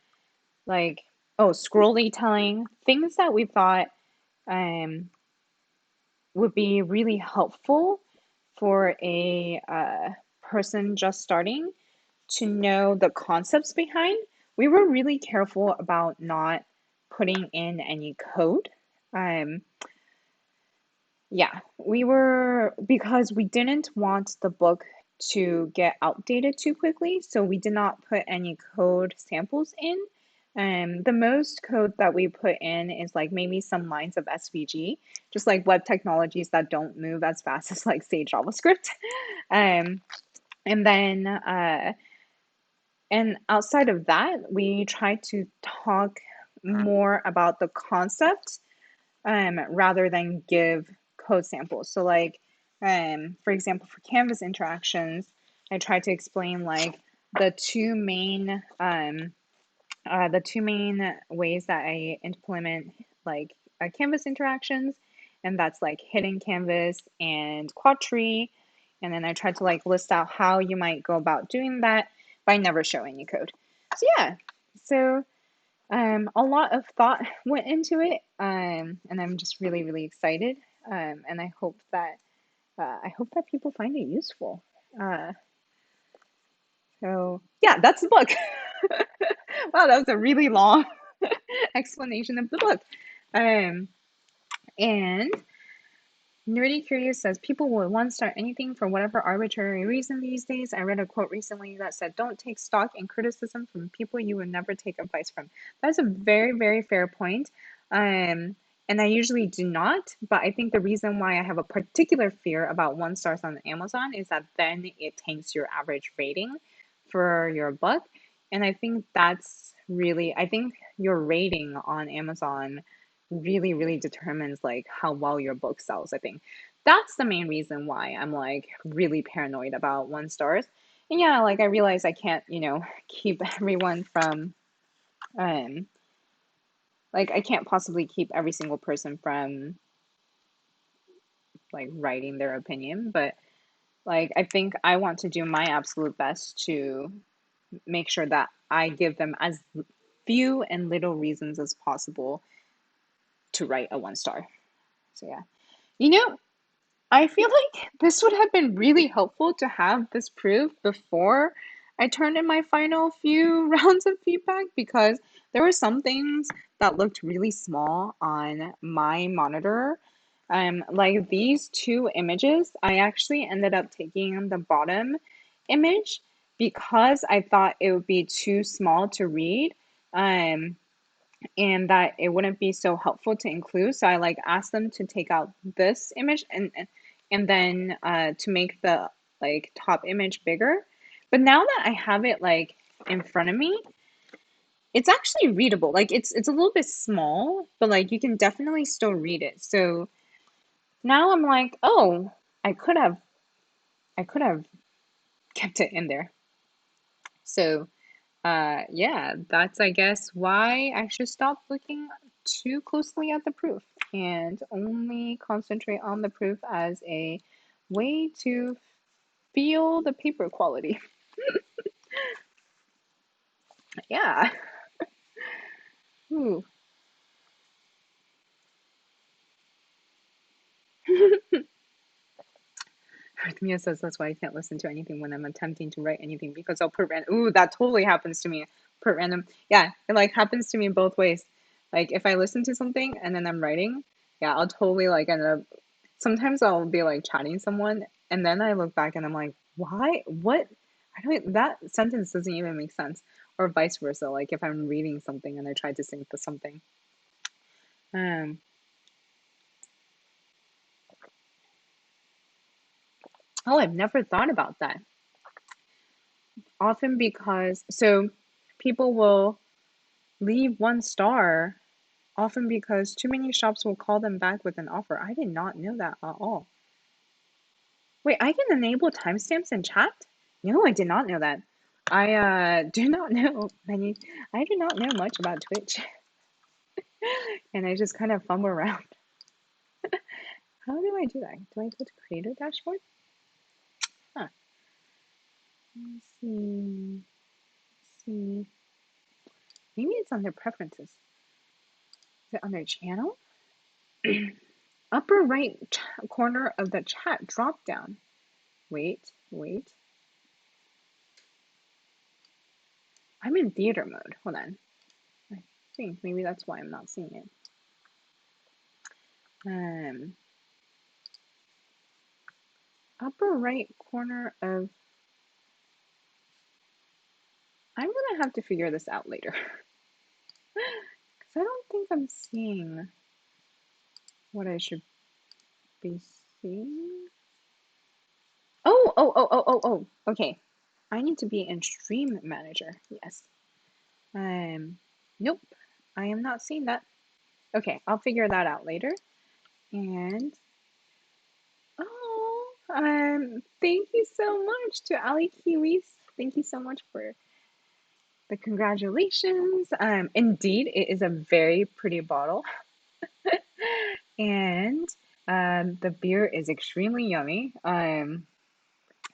like, oh, scrolly telling, things that we thought um, would be really helpful for a person just starting to know the concepts behind. We were really careful about not putting in any code. Um, yeah, we were, because we didn't want the book to get outdated too quickly, so we did not put any code samples in. The most code that we put in is like maybe some lines of SVG, just like web technologies that don't move as fast as like say JavaScript. Um, and then and outside of that, we try to talk more about the concept rather than give code samples. So like, for example, for Canvas interactions, I try to explain like the two main ways that I implement like Canvas interactions, and that's like hidden canvas and quad tree. And then I try to like list out how you might go about doing that by never showing any code. So yeah, so a lot of thought went into it, and I'm just really, really excited. And I hope that people find it useful. Uh, so yeah, that's the book. Wow, that was a really long explanation of the book. Um, and Nerdy Curious says people will once start anything for whatever arbitrary reason these days. I read a quote recently that said, "Don't take stock in criticism from people you would never take advice from." That's a very, very fair point. Um, and I usually do not, but I think the reason why I have a particular fear about 1 stars on Amazon is that then it tanks your average rating for your book. And I think that's really, I think your rating on Amazon really, really determines like how well your book sells, I think. That's the main reason why I'm like really paranoid about 1 stars. And yeah, like I realize I can't, keep everyone from um like I can't possibly keep every single person from like writing their opinion, but like I think I want to do my absolute best to make sure that I give them as few and little reasons as possible to write a 1 star. So yeah. You know, I feel like this would have been really helpful to have this proof before I turned in my final few rounds of feedback, because there were some things that looked really small on my monitor. Like these two images, I actually ended up taking the bottom image because I thought it would be too small to read. Um, and that it wouldn't be so helpful to include. So I like asked them to take out this image and then to make the like top image bigger. But now that I have it like in front of me, it's actually readable. Like it's a little bit small, but like you can definitely still read it. So now I'm like, oh, I could have I could have kept it in there. So yeah, that's I guess why I should stop looking too closely at the proof and only concentrate on the proof as a way to feel the paper quality. Yeah. Ooh. Artemia says that's why I can't listen to anything when I'm attempting to write anything because I'll put random. Ooh, that totally happens to me. Put random. Yeah, it like happens to me both ways. Like if I listen to something and then I'm writing, yeah, I'll totally like end up. Sometimes I'll be like chatting someone and then I look back and I'm like, why? What? I don't. That sentence doesn't even make sense. Or vice versa. Like if I'm reading something and I try to sync to something. Um. Oh, I've never thought about that. Often because people will leave 1 star often because too many shops will call them back with an offer. I did not know that at all. Wait, I can enable timestamps in chat? No, I did not know that. I do not know many. I do not know much about Twitch. And I just kind of fumble around. How do I do that? Do I go to Creator Dashboard? Huh. Let's see. Let's see. Maybe it's under Preferences. Is it under Channel? Upper right corner of the chat drop down. Wait, wait. I'm in theater mode. Hold on. I think maybe that's why I'm not seeing it. Upper right corner of. I'm gonna have to figure this out later. Because I don't think I'm seeing what I should be seeing. Oh. Okay. I need to be in Stream Manager. Yes. Nope. I am not seeing that. Okay, I'll figure that out later. And thank you so much to Ali Kiwis. Thank you so much for the congratulations. Indeed, it is a very pretty bottle, and the beer is extremely yummy.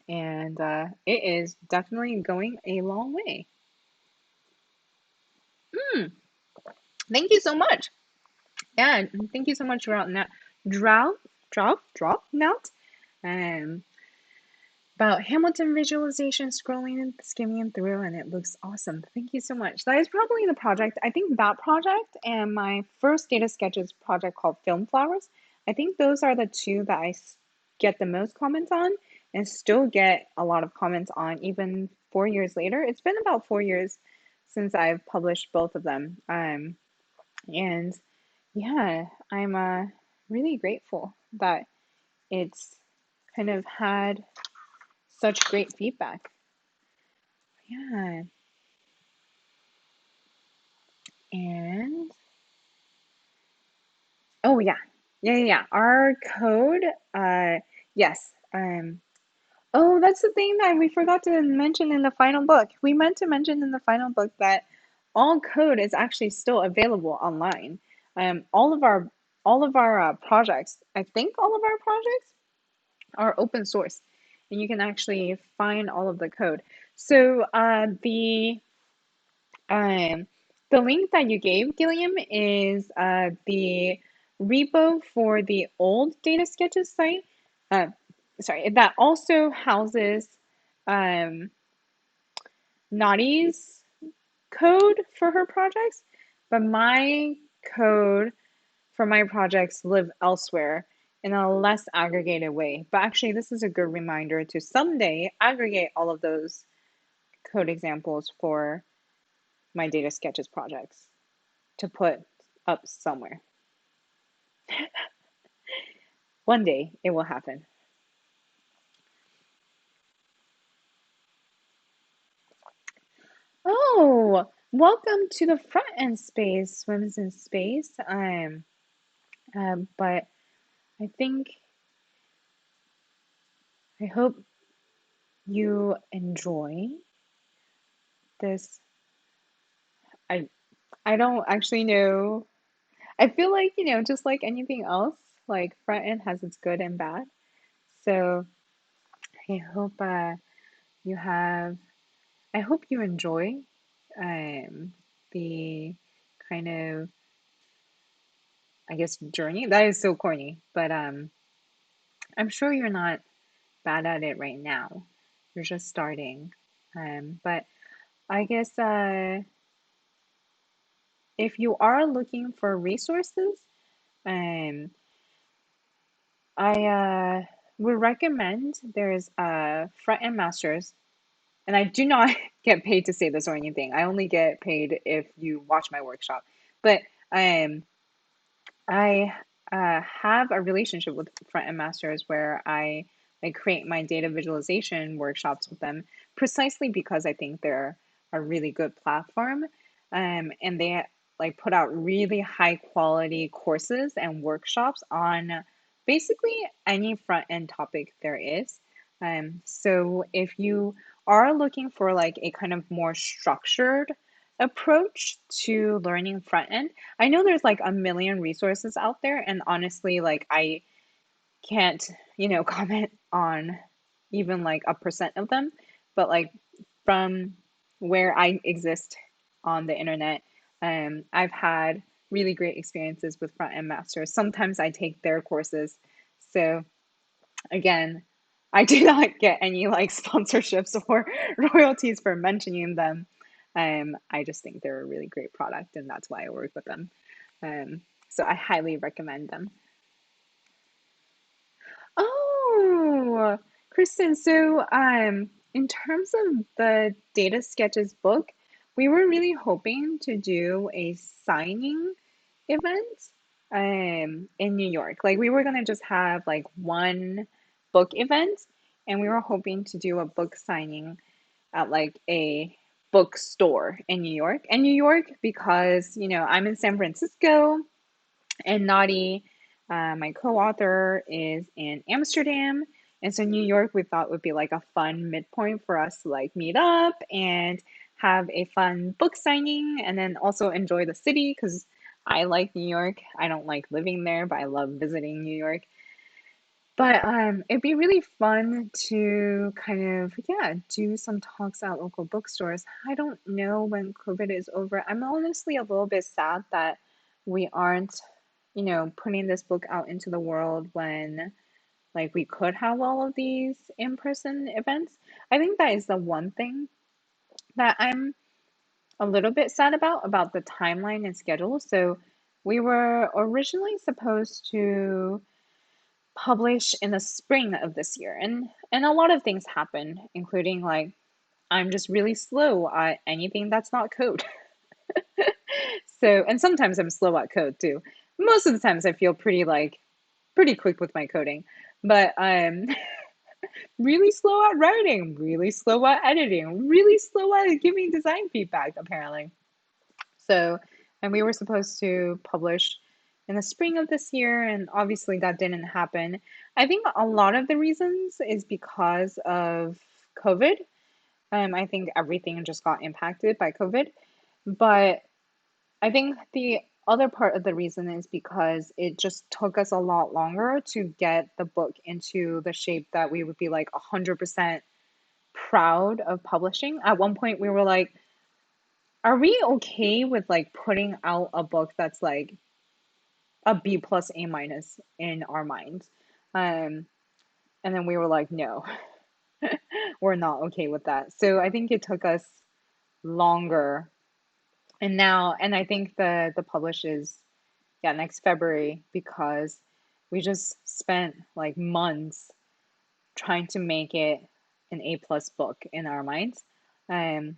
And it is definitely going a long way. Thank you so much. Yeah, thank you so much, Drop Nout. Um, about Hamilton visualization, scrolling and skimming through, and it looks awesome. Thank you so much. That is probably the project. I think that project and my first data sketches project called Film Flowers. I think those are the two that get the most comments on and still get a lot of comments on even 4 years later. It's been about 4 years since I've published both of them. And yeah, I'm really grateful that it's kind of had such great feedback. Yeah. And oh yeah. Our code, yes. Oh, that's the thing that we forgot to mention in the final book. We meant to mention in the final book that all code is actually still available online. All of our projects, I think all of our projects are open source, and you can actually find all of the code. So Um, the link that you gave, Gilliam, is the repo for the old data sketches site. Uh, sorry, that also houses um, Nadi's code for her projects, but my code for my projects live elsewhere in a less aggregated way. But actually, this is a good reminder to someday aggregate all of those code examples for my data sketches projects to put up somewhere. One day it will happen. Oh, welcome to the front end space, Swims in Space. But I think I hope you enjoy this. I I don't actually know. I feel like, just like anything else, like front end has its good and bad. So I hope you have I hope you enjoy the kind of, I guess, journey. That is so corny, but I'm sure you're not bad at it right now. You're just starting. But I guess if you are looking for resources, um, I would recommend there's Front End Masters, and I do not get paid to say this or anything. I only get paid if you watch my workshop. But um, I have a relationship with Front End Masters where I like create my data visualization workshops with them precisely because I think they're a really good platform. And they like put out really high quality courses and workshops on basically any front end topic there is. So if you are looking for like a kind of more structured approach to learning front end. I know there's like a million resources out there, and honestly, like I can't, comment on even like a percent of them, but like from where I exist on the internet, I've had really great experiences with front end masters. Sometimes I take their courses. So again, I do not get any like sponsorships or royalties for mentioning them. I just think they're a really great product, and that's why I work with them. Um, so I highly recommend them. Oh, Kristen, so in terms of the Data Sketches book, we were really hoping to do a signing event in New York. Like we were gonna just have like one book event, and we were hoping to do a book signing at like a bookstore in New York. And New York, because I'm in San Francisco, and Nadi, my co-author, is in Amsterdam. And so New York we thought would be like a fun midpoint for us to like meet up and have a fun book signing and then also enjoy the city because I like New York. I don't like living there, but I love visiting New York. But it'd be really fun to kind of, yeah, do some talks at local bookstores. I don't know when COVID is over. I'm honestly a little bit sad that we aren't, putting this book out into the world when like we could have all of these in-person events. I think that is the one thing that I'm a little bit sad about the timeline and schedule. So we were originally supposed to publish in the spring of this year, and a lot of things happened, including like I'm just really slow at anything that's not code. So, and sometimes I'm slow at code too. Most of the times I feel pretty quick with my coding, but I'm really slow at writing, really slow at editing, really slow at giving design feedback apparently. So, and we were supposed to publish in the spring of this year, and obviously that didn't happen. I think a lot of the reasons is because of COVID. I think everything just got impacted by COVID. But I think the other part of the reason is because it just took us a lot longer to get the book into the shape that we would be like 100% proud of publishing. At one point, we were like, are we okay with like putting out a book that's like a B plus A minus in our minds? Um, and then we were like, no, we're not okay with that. So I think it took us longer. And now, and I think the publish is, yeah, next February because we just spent like months trying to make it an A plus book in our minds. Um,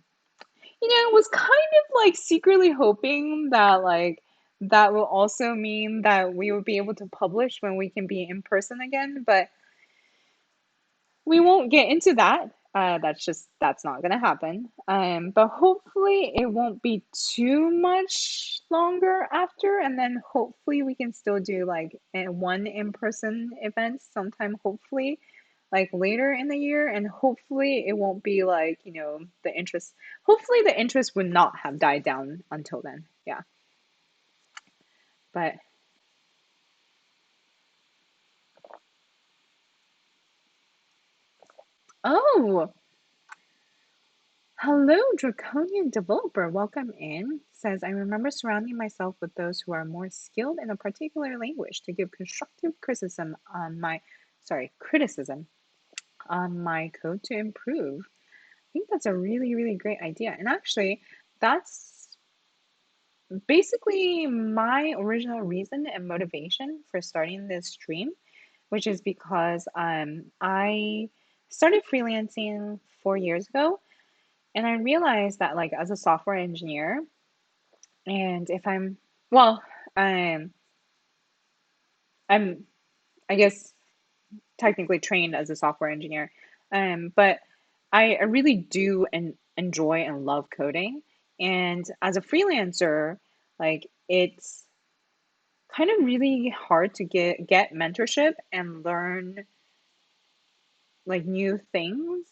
was kind of like secretly hoping that like that will also mean that we will be able to publish when we can be in person again, but we won't get into that. That's not gonna happen. But hopefully it won't be too much longer after, and then hopefully we can still do like one in-person event sometime, hopefully, like later in the year, and hopefully it won't be like, the interest. Hopefully the interest would not have died down until then. Yeah. But oh, hello, Draconian Developer. Welcome in. Says, I remember surrounding myself with those who are more skilled in a particular language to give constructive criticism on my code to improve. I think that's a really, really great idea. And actually, that's basically my original reason and motivation for starting this stream, which is because I started freelancing 4 years ago. And I realized that, like, as a software engineer, and if well, I'm, I'm, I guess, technically trained as a software engineer, but I really do enjoy and love coding. And as a freelancer, like, it's kind of really hard to get mentorship and learn like new things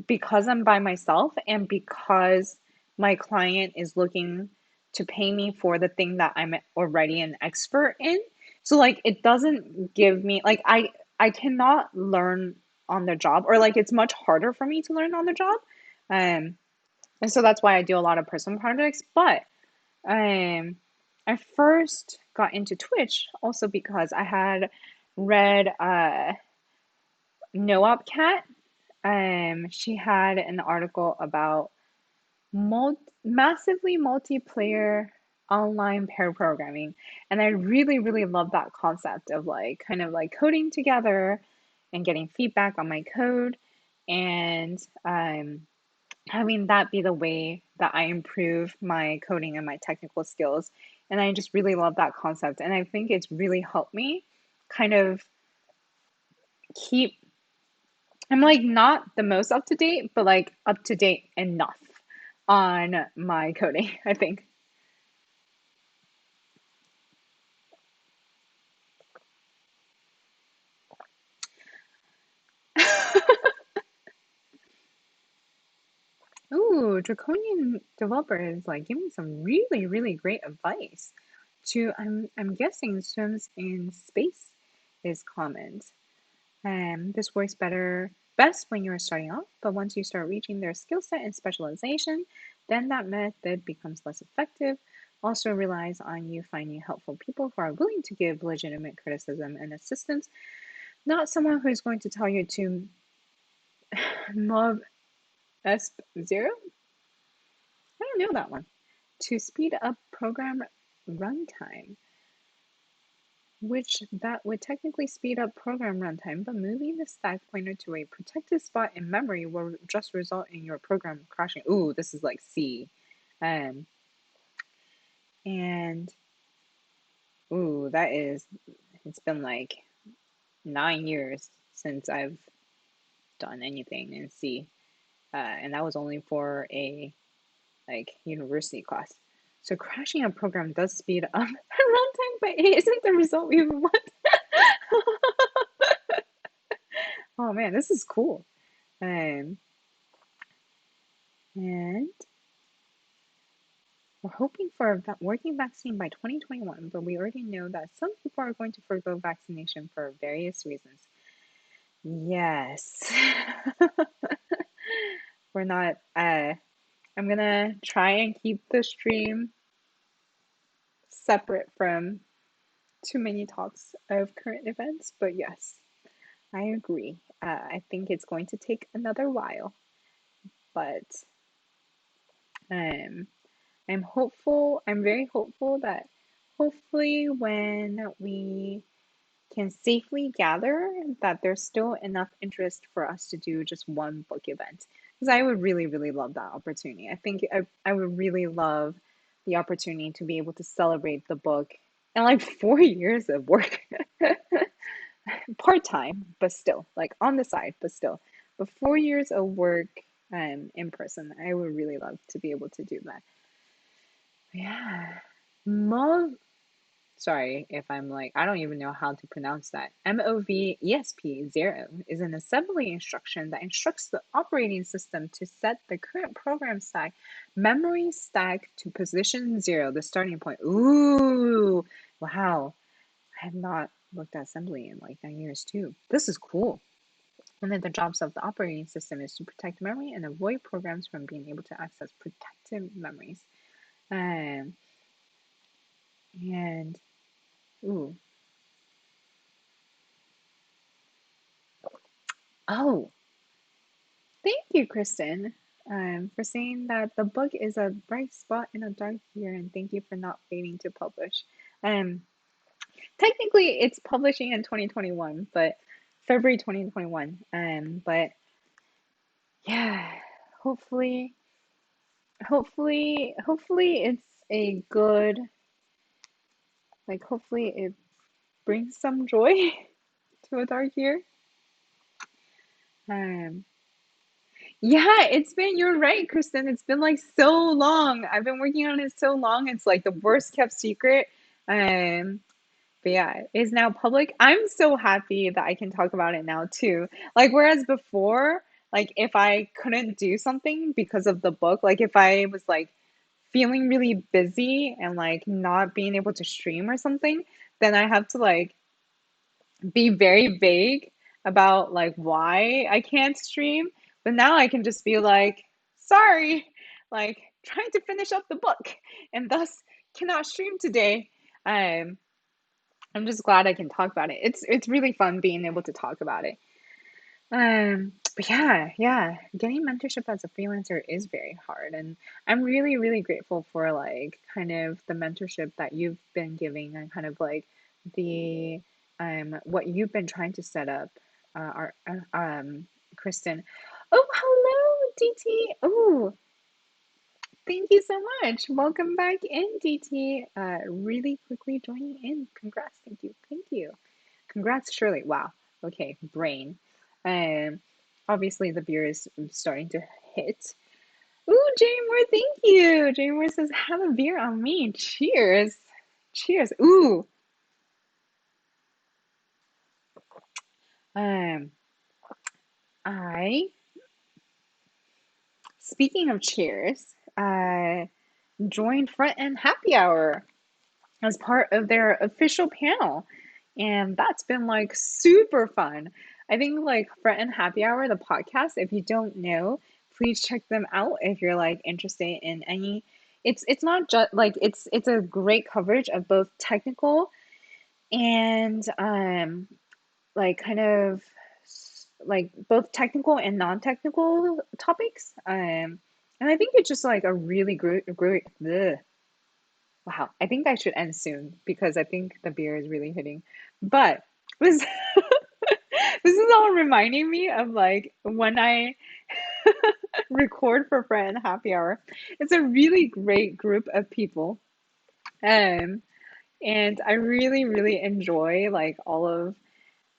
because I'm by myself and because my client is looking to pay me for the thing that I'm already an expert in. So like it doesn't give me like I cannot learn on the job, or like it's much harder for me to learn on the job. Um and so that's why I do a lot of personal projects. But um I first got into Twitch also because I had read No Cat. She had an article about massively multiplayer online pair programming, and I really, really love that concept of like kind of like coding together and getting feedback on my code, and having that be the way that I improve my coding and my technical skills. And I just really love that concept, and I think it's really helped me kind of keep, I'm like not the most up to date, but like up to date enough on my coding, I think. Ooh, Draconian developer is like giving some really, really great advice to, I'm guessing swims in space is common. This works best when you're starting off, but once you start reaching their skill set and specialization, then that method becomes less effective. Also relies on you finding helpful people who are willing to give legitimate criticism and assistance, not someone who is going to tell you to mob esp zero. I don't know that one. To speed up program runtime, which that would technically speed up program runtime, but moving the stack pointer to a protected spot in memory will just result in your program crashing. Ooh, this is like C. Um, and ooh, it's been like 9 years since I've done anything in C. And that was only for a like university class. So crashing a program does speed up runtime, but it isn't the result we want. Oh man, this is cool. Um, and we're hoping for a working vaccine by 2021, but we already know that some people are going to forego vaccination for various reasons. Yes. We're not, I'm gonna try and keep the stream separate from too many talks of current events, but yes, I agree. I think it's going to take another while, but um, I'm hopeful, I'm very hopeful that hopefully when we can safely gather, that there's still enough interest for us to do just one book event. Because I would really, really love that opportunity. I think I would really love the opportunity to be able to celebrate the book and like 4 years of work, part time, but still, like on the side, but still. But 4 years of work in person, I would really love to be able to do that. Yeah. Mo Sorry if I'm like, I don't even know how to pronounce that. MOVESP0 is an assembly instruction that instructs the operating system to set the current program stack memory stack to position 0, the starting point. Ooh, wow. I have not looked at assembly in like 9 years too. This is cool. One of the jobs of the operating system is to protect memory and avoid programs from being able to access protected memories. Um, and ooh, oh, thank you, Kristen, for saying that the book is a bright spot in a dark year, and thank you for not waiting to publish. Um, Technically, it's publishing in 2021, but February 2021. But yeah, hopefully, hopefully it's a good, like, hopefully it brings some joy to a dark year. Um, Yeah, you're right, Kristen. It's been like so long. I've been working on it so long. It's like the worst kept secret. Um, but yeah, it's now public. I'm so happy that I can talk about it now too. Like, whereas before, like if I couldn't do something because of the book, like if I was like feeling really busy and like not being able to stream or something, then I have to like be very vague about like why I can't stream. But now I can just be like, sorry, like trying to finish up the book and thus cannot stream today. Um, I'm just glad I can talk about it. It's really fun being able to talk about it. But yeah, getting mentorship as a freelancer is very hard, and I'm really, really grateful for like kind of the mentorship that you've been giving and kind of like the what you've been trying to set up, our Kristen. Oh, hello, DT. Oh, thank you so much. Welcome back in, DT. Really quickly joining in. Congrats. Thank you. Thank you. Congrats, Shirley. Wow. Okay, brain. Um, obviously the beer is starting to hit. Ooh, Jane Moore, thank you. Jane Moore says, "Have a beer on me." Cheers. Cheers. Ooh. Um, I speaking of cheers, joined Front End Happy Hour as part of their official panel. And that's been like super fun. I think like Front and Happy Hour, the podcast, if you don't know, please check them out if you're like interested in any. It's not just like it's a great coverage of both technical and like kind of like both technical and non-technical topics. And I think it's just like a really great. Wow, I think I should end soon because I think the beer is really hitting. But this this is all reminding me of like when I record for Friend Happy Hour. It's a really great group of people. Um, and I really, really enjoy like all of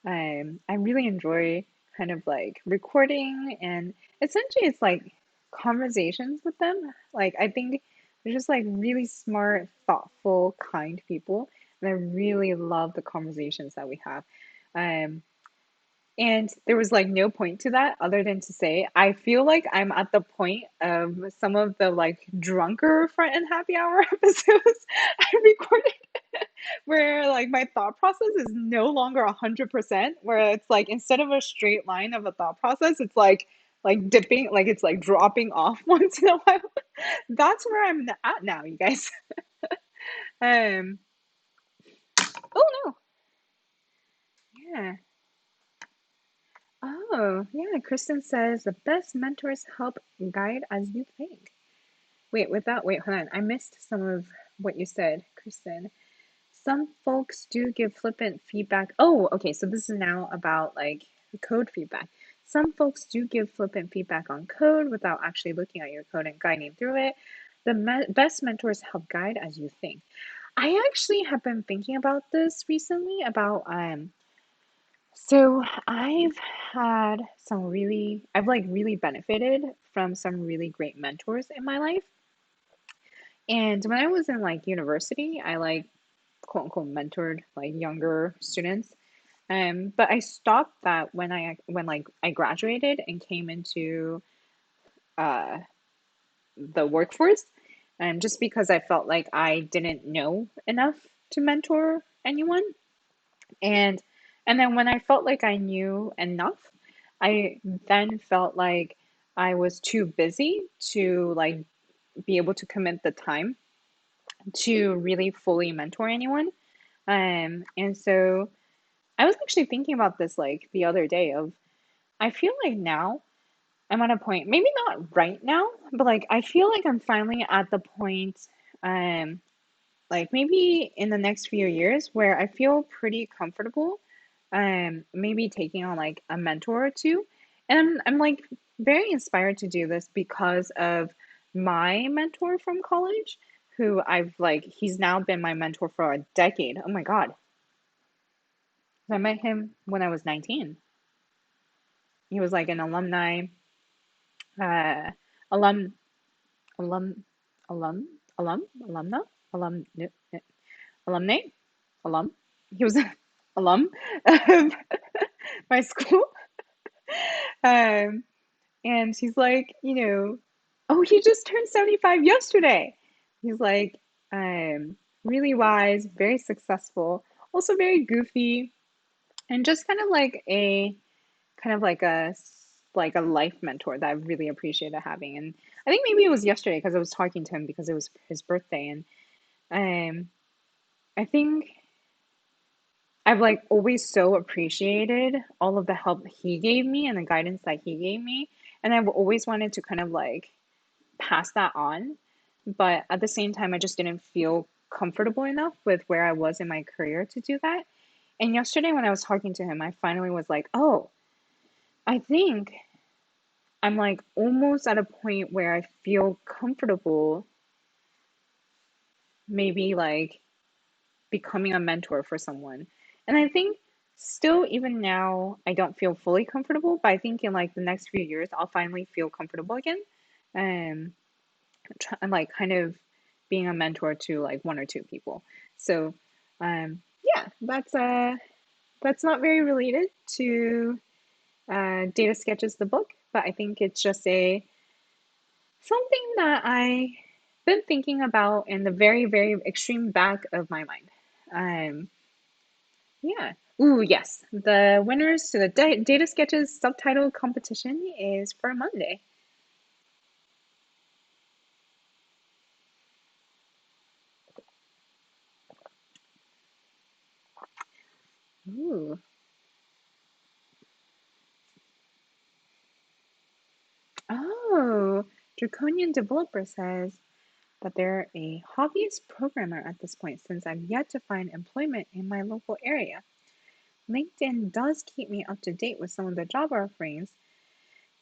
I really enjoy kind of like recording and essentially it's like conversations with them. Like I think they're just like really smart, thoughtful, kind people. And I really love the conversations that we have. Um, and there was like no point to that other than to say, I feel like I'm at the point of some of the like drunker front end happy hour episodes I recorded where like my thought process is no longer 100%, where it's like instead of a straight line of a thought process, it's like dipping, like it's like dropping off once in a while. That's where I'm at now, you guys. Um, oh no, yeah. Oh, yeah. Kristen says the best mentors help guide as you think. Wait, hold on. I missed some of what you said, Kristen. Some folks do give flippant feedback. Oh, okay. So this is now about like code feedback. Some folks do give flippant feedback on code without actually looking at your code and guiding through it. The best mentors help guide as you think. I actually have been thinking about this recently about so I've like really benefited from some really great mentors in my life. And when I was in like university, I like quote unquote mentored like younger students. But I stopped that when like I graduated and came into uh the workforce, just because I felt like I didn't know enough to mentor anyone. And and then when I felt like I knew enough, I then felt like I was too busy to like be able to commit the time to really fully mentor anyone. And so I was actually thinking about this like the other day of I feel like now I'm at a point, maybe not right now, but like I feel like I'm finally at the point, um, like maybe in the next few years where I feel pretty comfortable, maybe taking on like a mentor or two. And I'm like very inspired to do this because of my mentor from college, who I've like, he's now been my mentor for a decade. Oh my God. I met him when I was 19. He was like an alumni, uh, alum, alum, alum, alumna, alum, alumni, alum. He was an alum of my school. Um, And she's like, oh, he just turned 75 yesterday. He's like, really wise, very successful, also very goofy, and just kind of like a life mentor that I really appreciated having. And I think maybe it was yesterday because I was talking to him because it was his birthday, and I think I've like always so appreciated all of the help he gave me and the guidance that he gave me, and I've always wanted to kind of like pass that on, but at the same time, I just didn't feel comfortable enough with where I was in my career to do that. And yesterday, when I was talking to him, I finally was like, oh, I think I'm like almost at a point where I feel comfortable, maybe like becoming a mentor for someone. And I think still, even now, I don't feel fully comfortable, but I think in like the next few years, I'll finally feel comfortable again. Um, I'm like kind of being a mentor to like one or two people. So, yeah, that's not very related to Data Sketches the book, but I think it's just a something that I've been thinking about in the very, very extreme back of my mind. Um, yeah. Ooh, yes. The winners to the Data Sketches subtitle competition is for Monday. Ooh. Oh, Draconian Developer says that they're a hobbyist programmer at this point since I've yet to find employment in my local area. LinkedIn does keep me up to date with some of the job offerings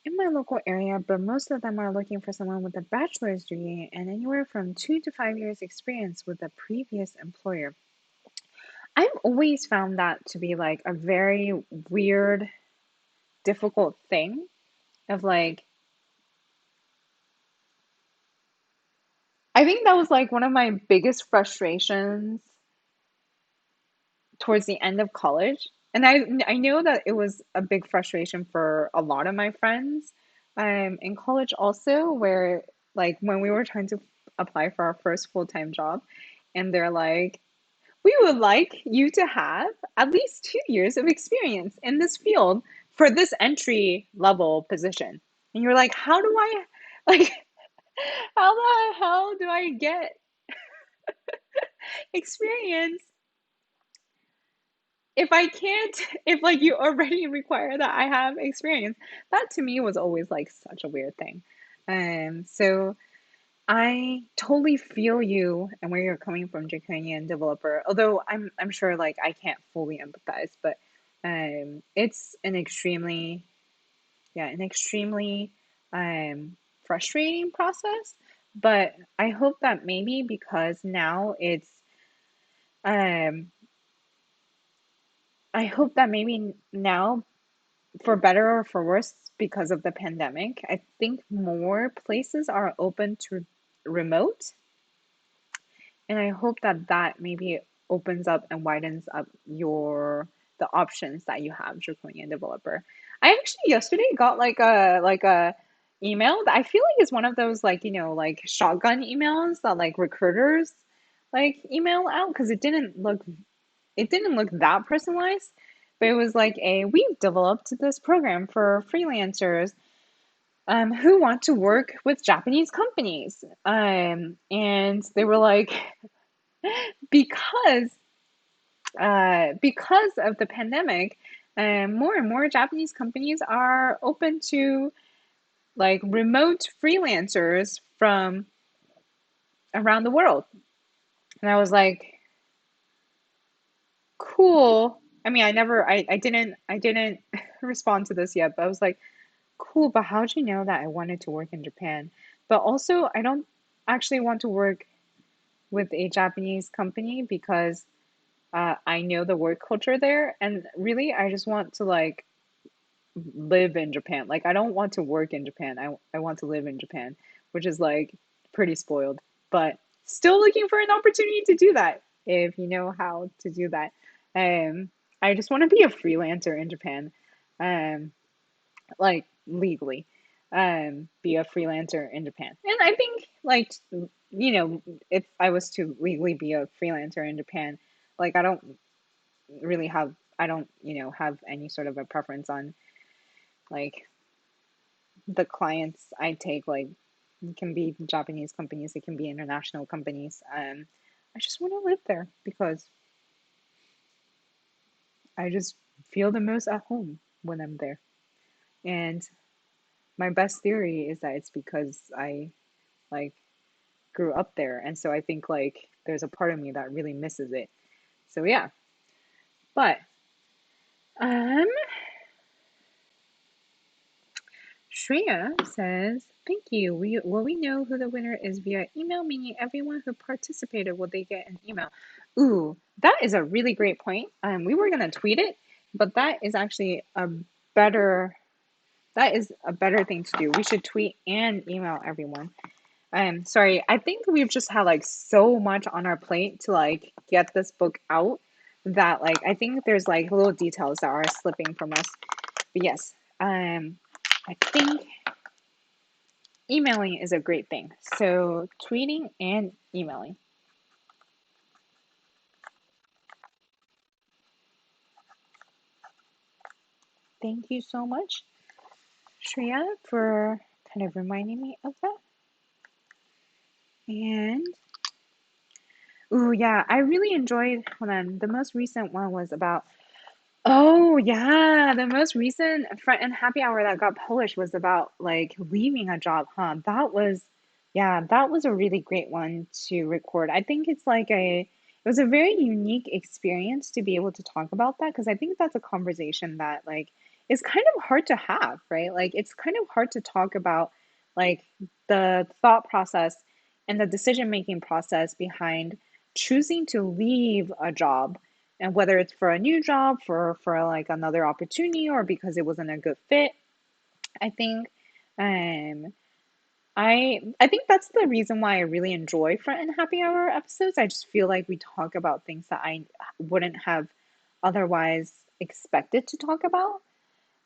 in my local area, but most of them are looking for someone with a bachelor's degree and anywhere from 2 to 5 years experience with a previous employer. I've always found that to be like a very weird, difficult thing of like, I think that was like one of my biggest frustrations towards the end of college. And I know that it was a big frustration for a lot of my friends in college also, where like when we were trying to apply for our first full-time job, and they're like, we would like you to have at least 2 years of experience in this field for this entry level position. And you're like, how do I, like, how the hell do I get experience if I can't, if like you already require that I have experience? That to me was always like such a weird thing. So I totally feel you and where you're coming from, Draconian Developer. Although I'm sure like I can't fully empathize, but it's an extremely, yeah, an extremely frustrating process. But I hope that maybe because now it's um I hope that maybe now, for better or for worse, because of the pandemic, I think more places are open to remote. And I hope that that maybe opens up and widens up the options that you have, Draconian Developer. I actually yesterday got like a email that I feel like is one of those like, like shotgun emails that like recruiters like email out because it didn't look that personalized, but it was like we've developed this program for freelancers who want to work with Japanese companies. And they were like, because because of the pandemic, more and more Japanese companies are open to like remote freelancers from around the world. And I was like, cool. I mean, I didn't respond to this yet, but I was like, cool, but how'd you know that I wanted to work in Japan? But also, I don't actually want to work with a Japanese company because I know the work culture there, and really, I just want to like live in Japan. Like, I don't want to work in Japan. I want to live in Japan, which is like pretty spoiled, but still looking for an opportunity to do that if you know how to do that. Um, I just want to be a freelancer in Japan, um, like legally. be a freelancer in Japan. And I think like if I was to legally be a freelancer in Japan, like really have I don't, have any sort of a preference on like the clients I take. Like it can be Japanese companies, it can be international companies. I just want to live there because I just feel the most at home when I'm there. And my best theory is that it's because I like grew up there, and so I think like there's a part of me that really misses it. So yeah, but um, Shreya says, "Thank you. Will we know who the winner is via email? Meaning everyone who participated, will they get an email?" Ooh, that is a really great point. We were gonna tweet it, but better that is a better thing to do. We should tweet and email everyone. Sorry, I think we've just had like so much on our plate to like get this book out that like I think there's like little details that are slipping from us. But yes, I think emailing is a great thing. So tweeting and emailing. Thank you so much, Shreya, for kind of reminding me of that. And ooh, yeah, I really enjoyed the most recent one was about. Oh yeah, the most recent Friend and Happy Hour that got published was about like leaving a job, huh? Yeah, that was a really great one to record. I think it was a very unique experience to be able to talk about that because I think that's a conversation that like is kind of hard to have, right? Like it's kind of hard to talk about like the thought process and the decision-making process behind choosing to leave a job, and whether it's for a new job, for like another opportunity, or because it wasn't a good fit. I think um I think that's the reason why I really enjoy Front and Happy Hour episodes. I just feel like we talk about things that I wouldn't have otherwise expected to talk about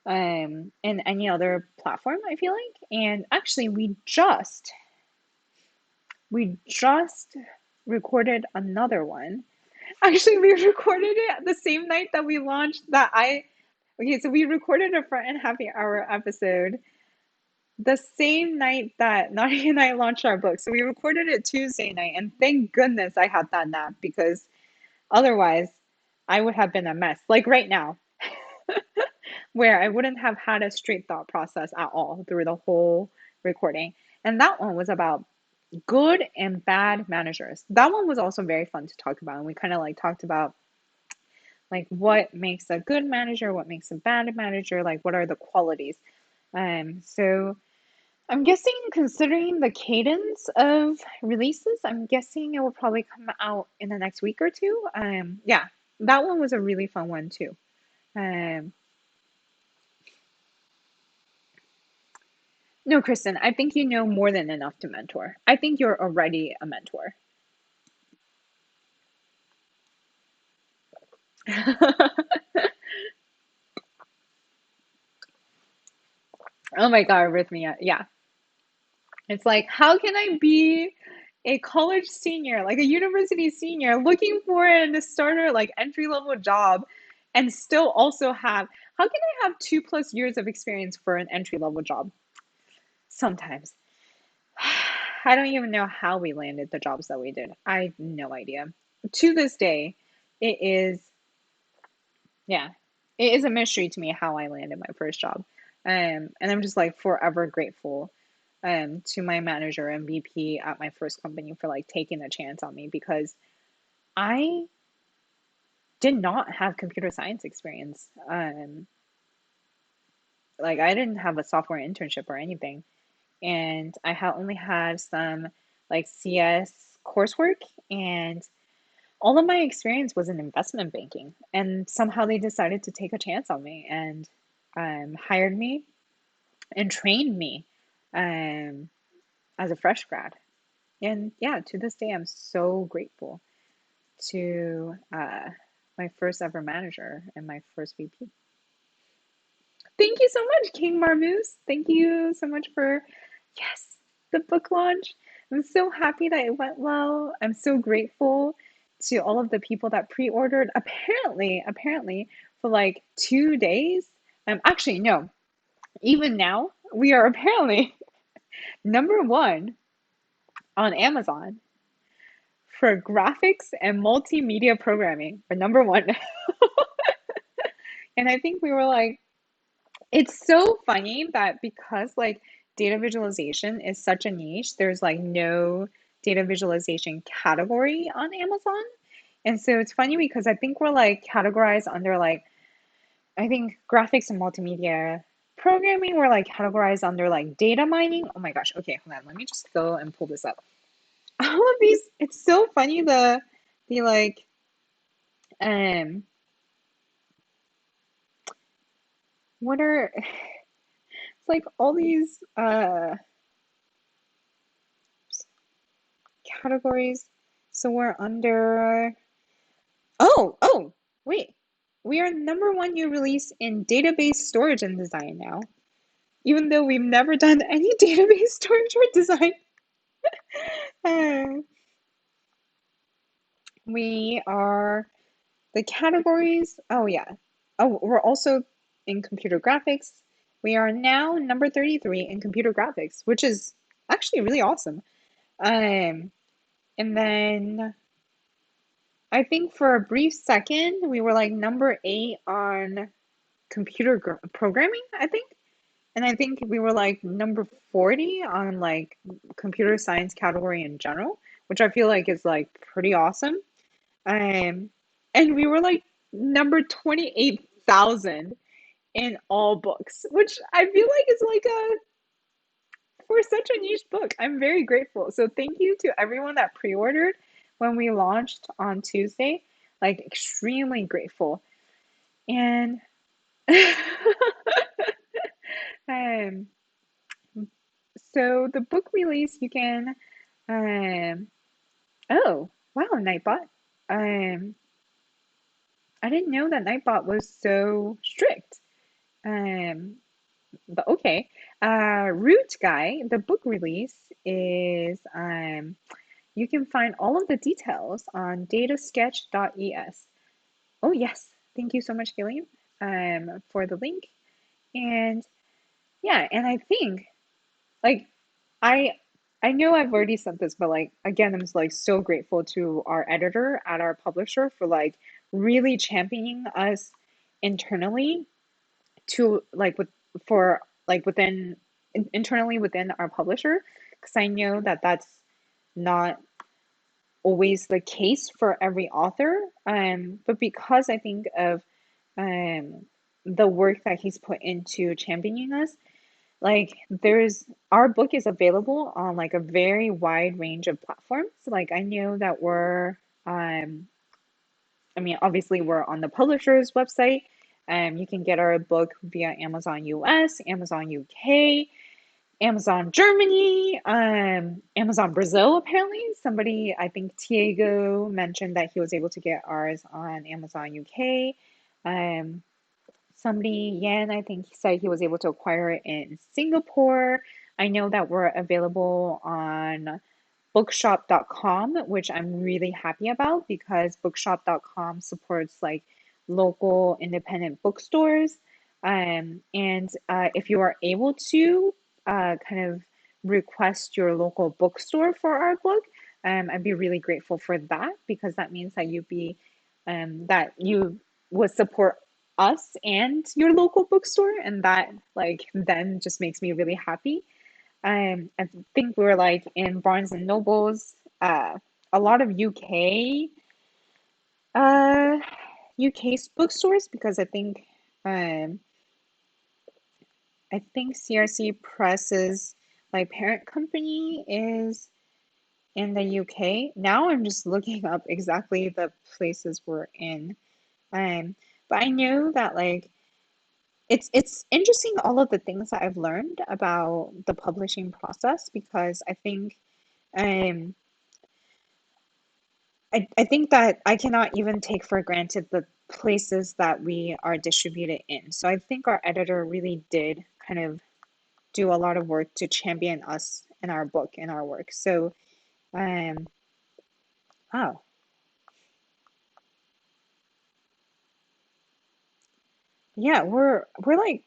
in any other platform, I feel like. And actually we just recorded another one. Actually, we recorded it the same night that we launched that I okay, so we recorded a Front and Happy Hour episode the same night that Nani and I launched our book. So we recorded it Tuesday night, and thank goodness I had that nap because otherwise I would have been a mess. Like right now, where I wouldn't have had a straight thought process at all through the whole recording. And that one was about good and bad managers. That one was also very fun to talk about. And we kind of like talked about like what makes a good manager, what makes a bad manager, like what are the qualities. So I'm guessing, considering the cadence of releases, I'm guessing it will probably come out in the next week or two. Yeah, that one was a really fun one too. Um, no, Kristen, I think you know more than enough to mentor. I think you're already a mentor. Oh my God, arrhythmia. Yeah. It's like, how can I be a college senior, like a university senior, looking for a starter, like entry level job, and still also how can I have 2+ years of experience for an entry level job? Sometimes. I don't even know how we landed the jobs that we did. I have no idea. To this day, it is, yeah, it is a mystery to me how I landed my first job. And I'm just like forever grateful to my manager and VP at my first company for like taking a chance on me because I did not have computer science experience. Like I didn't have a software internship or anything, and I had only had some like CS coursework, and all of my experience was in investment banking. And somehow they decided to take a chance on me and hired me and trained me um, as a fresh grad. And yeah, to this day, I'm so grateful to my first ever manager and my first VP. Thank you so much, King Marmoose. Thank you so much for, yes, the book launch. I'm so happy that it went well. I'm so grateful to all of the people that pre-ordered. Apparently, for like 2 days. Actually, no. Even now, we are apparently number one on Amazon for graphics and multimedia programming. We're number one. And I think we were like, it's so funny that because like data visualization is such a niche, there's like no data visualization category on Amazon. And so it's funny because I think we're like categorized under like, I think graphics and multimedia programming were like categorized under like data mining. Oh my gosh. Okay, hold on. Let me just go and pull this up. All of these, it's so funny the like um what are it's like all these categories. So we're under, oh, wait. We are number one new release in database storage and design now, even though we've never done any database storage or design. Uh, we are the categories. Oh, yeah. Oh, we're also in computer graphics. We are now number 33 in computer graphics, which is actually really awesome. Um, and then I think for a brief second, we were like number eight on programming, I think. And I think we were like number 40 on like computer science category in general, which I feel like is like pretty awesome. Um, and we were like number 28,000 in all books, which I feel like is like a for such a niche book. I'm very grateful. So thank you to everyone that pre-ordered when we launched on Tuesday. Like extremely grateful. And um, so the book release you can oh wow, Nightbot. Um I didn't know that Nightbot was so strict. Um but okay. Root Guy, the book release is you can find all of the details on datasketch.es. Oh yes, thank you so much, Gillian, for the link. And yeah, and I think like I I know I've already said this, but like again, I'm just like so grateful to our editor at our publisher for like really championing us internally to like with for like within internally within our publisher because I know that that's not always the case for every author. But because I think of um the work that he's put into championing us, like there's our book is available on like a very wide range of platforms. Like I know that we're I mean obviously we're on the publisher's website. You can get our book via Amazon US, Amazon UK, Amazon Germany, Amazon Brazil apparently. Somebody, I think Tiago mentioned that he was able to get ours on Amazon UK. Um Somebody, Yan, I think he said he was able to acquire it in Singapore. I know that we're available on bookshop.com, which I'm really happy about because bookshop.com supports like local independent bookstores. And if you are able to kind of request your local bookstore for our book, I'd be really grateful for that because that means that that you would support us and your local bookstore, and that like then just makes me really happy. I think we were like in Barnes and Nobles, a lot of uh, UK bookstores because um, I think CRC Press's like parent company is in the UK. Now I'm just looking up exactly the places we're in. Um, but I know that like it's interesting all of the things that I've learned about the publishing process because um I think that I cannot even take for granted places that we are distributed in. So I think our editor really did kind of do a lot of work to champion us in our book and our work. So, um, oh, yeah, we're like,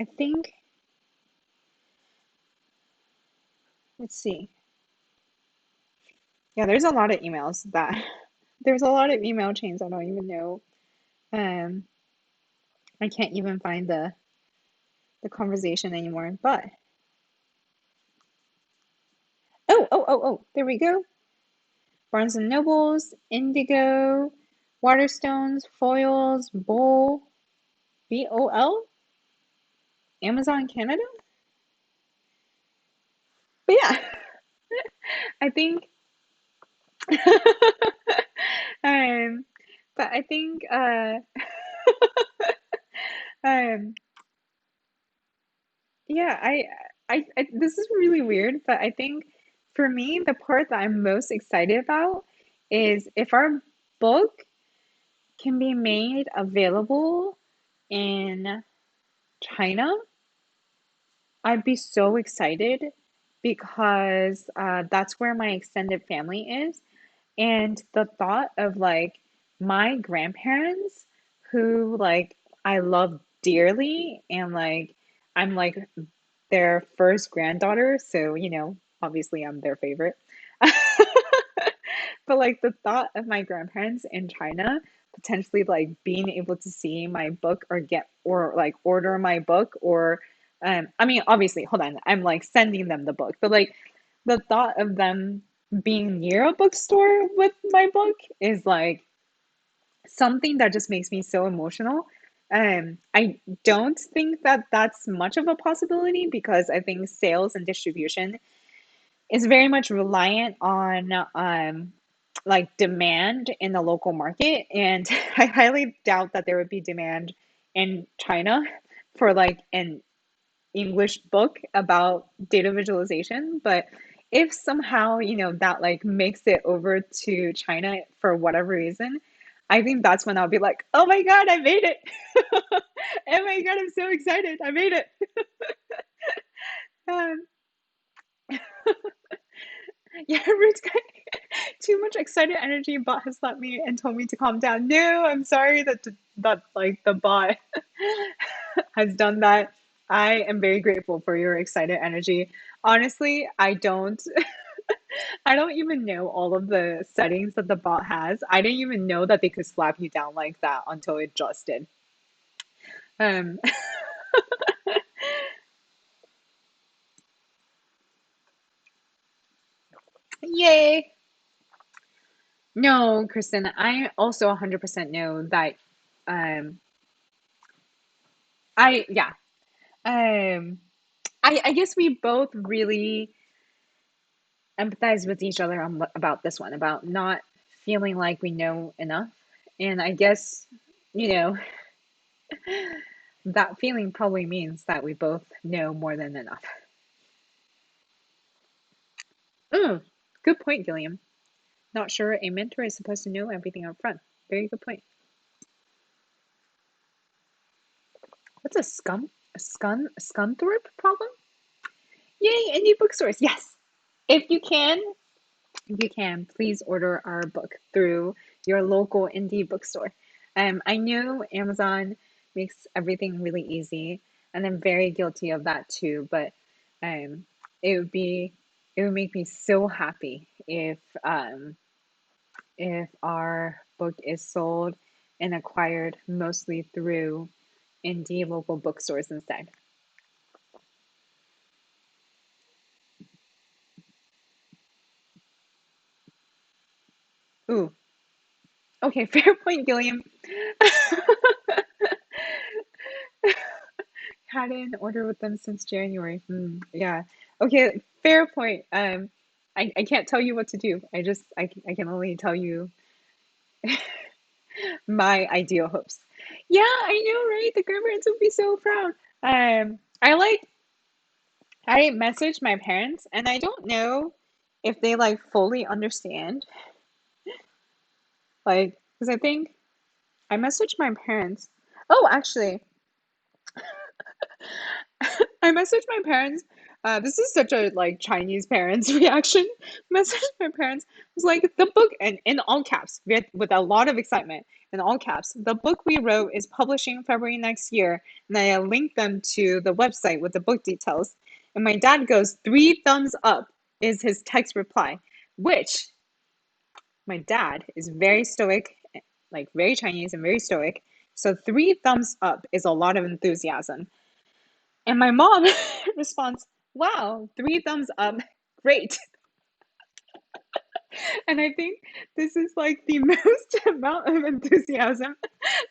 I think, let's see. Yeah, there's a lot of emails that there's a lot of email chains I don't even know. Um, I can't even find the conversation anymore. But there we go. Barnes and Nobles, Indigo, Waterstones, Foils, BOL, Amazon Canada. But yeah, I think um but I think um yeah, I this is really weird, but I think for me the part that I'm most excited about is if our book can be made available in China. I'd be so excited because that's where my extended family is. And the thought of like my grandparents, who like I love dearly, and like I'm like their first granddaughter, so obviously I'm their favorite. But like the thought of my grandparents in China potentially like being able to see my book or get or like order my book or I mean obviously hold on, I'm like sending them the book, but like the thought of them being near a bookstore with my book is like something that just makes me so emotional. I don't think that that's much of a possibility because I think sales and distribution is very much reliant on like demand in the local market, and I highly doubt that there would be demand in China for like an English book about data visualization. But if somehow, that like makes it over to China for whatever reason, I think that's when I'll be like, oh my God, I made it. Oh my God, I'm so excited. I made it. Um, yeah, Root's got too much excited energy. Bot has slapped me and told me to calm down. No, I'm sorry that like the bot has done that. I am very grateful for your excited energy. Honestly, I don't even know all of the settings that the bot has. I didn't even know that they could slap you down like that until it just did. Um, yay. No, Kristen, I also 100% know that um yeah. Um I guess we both really empathize with each other about this one, about not feeling like we know enough. And I guess, you know, that feeling probably means that we both know more than enough. Mm, good point, Gilliam. Not sure a mentor is supposed to know everything up front. Very good point. What's a scunthorpe problem? Yay, indie bookstores. Yes. If you can, please order our book through your local indie bookstore. I know Amazon makes everything really easy, and I'm very guilty of that too. But um, it would be it would make me so happy if our book is sold and acquired mostly through indie local bookstores instead. Ooh, okay, fair point, Gilliam. Had an order with them since January. Yeah. Okay, fair point. I can't tell you what to do. I can only tell you my ideal hopes. Yeah, I know, right? The grandparents would be so proud. I messaged my parents and I don't know if they like fully understand like Because I think I messaged my parents. Oh, actually, I messaged my parents. This is such a like Chinese parents reaction. Messaged my parents. Was like the book and in all caps with a lot of excitement in all caps. The book we wrote is publishing February next year, and I linked them to the website with the book details. And my dad goes 3 thumbs up is his text reply, which my dad is very stoic, like very Chinese and very stoic. So 3 thumbs up is a lot of enthusiasm. And my mom responds, wow, 3 thumbs up, great. And I think this is like the most amount of enthusiasm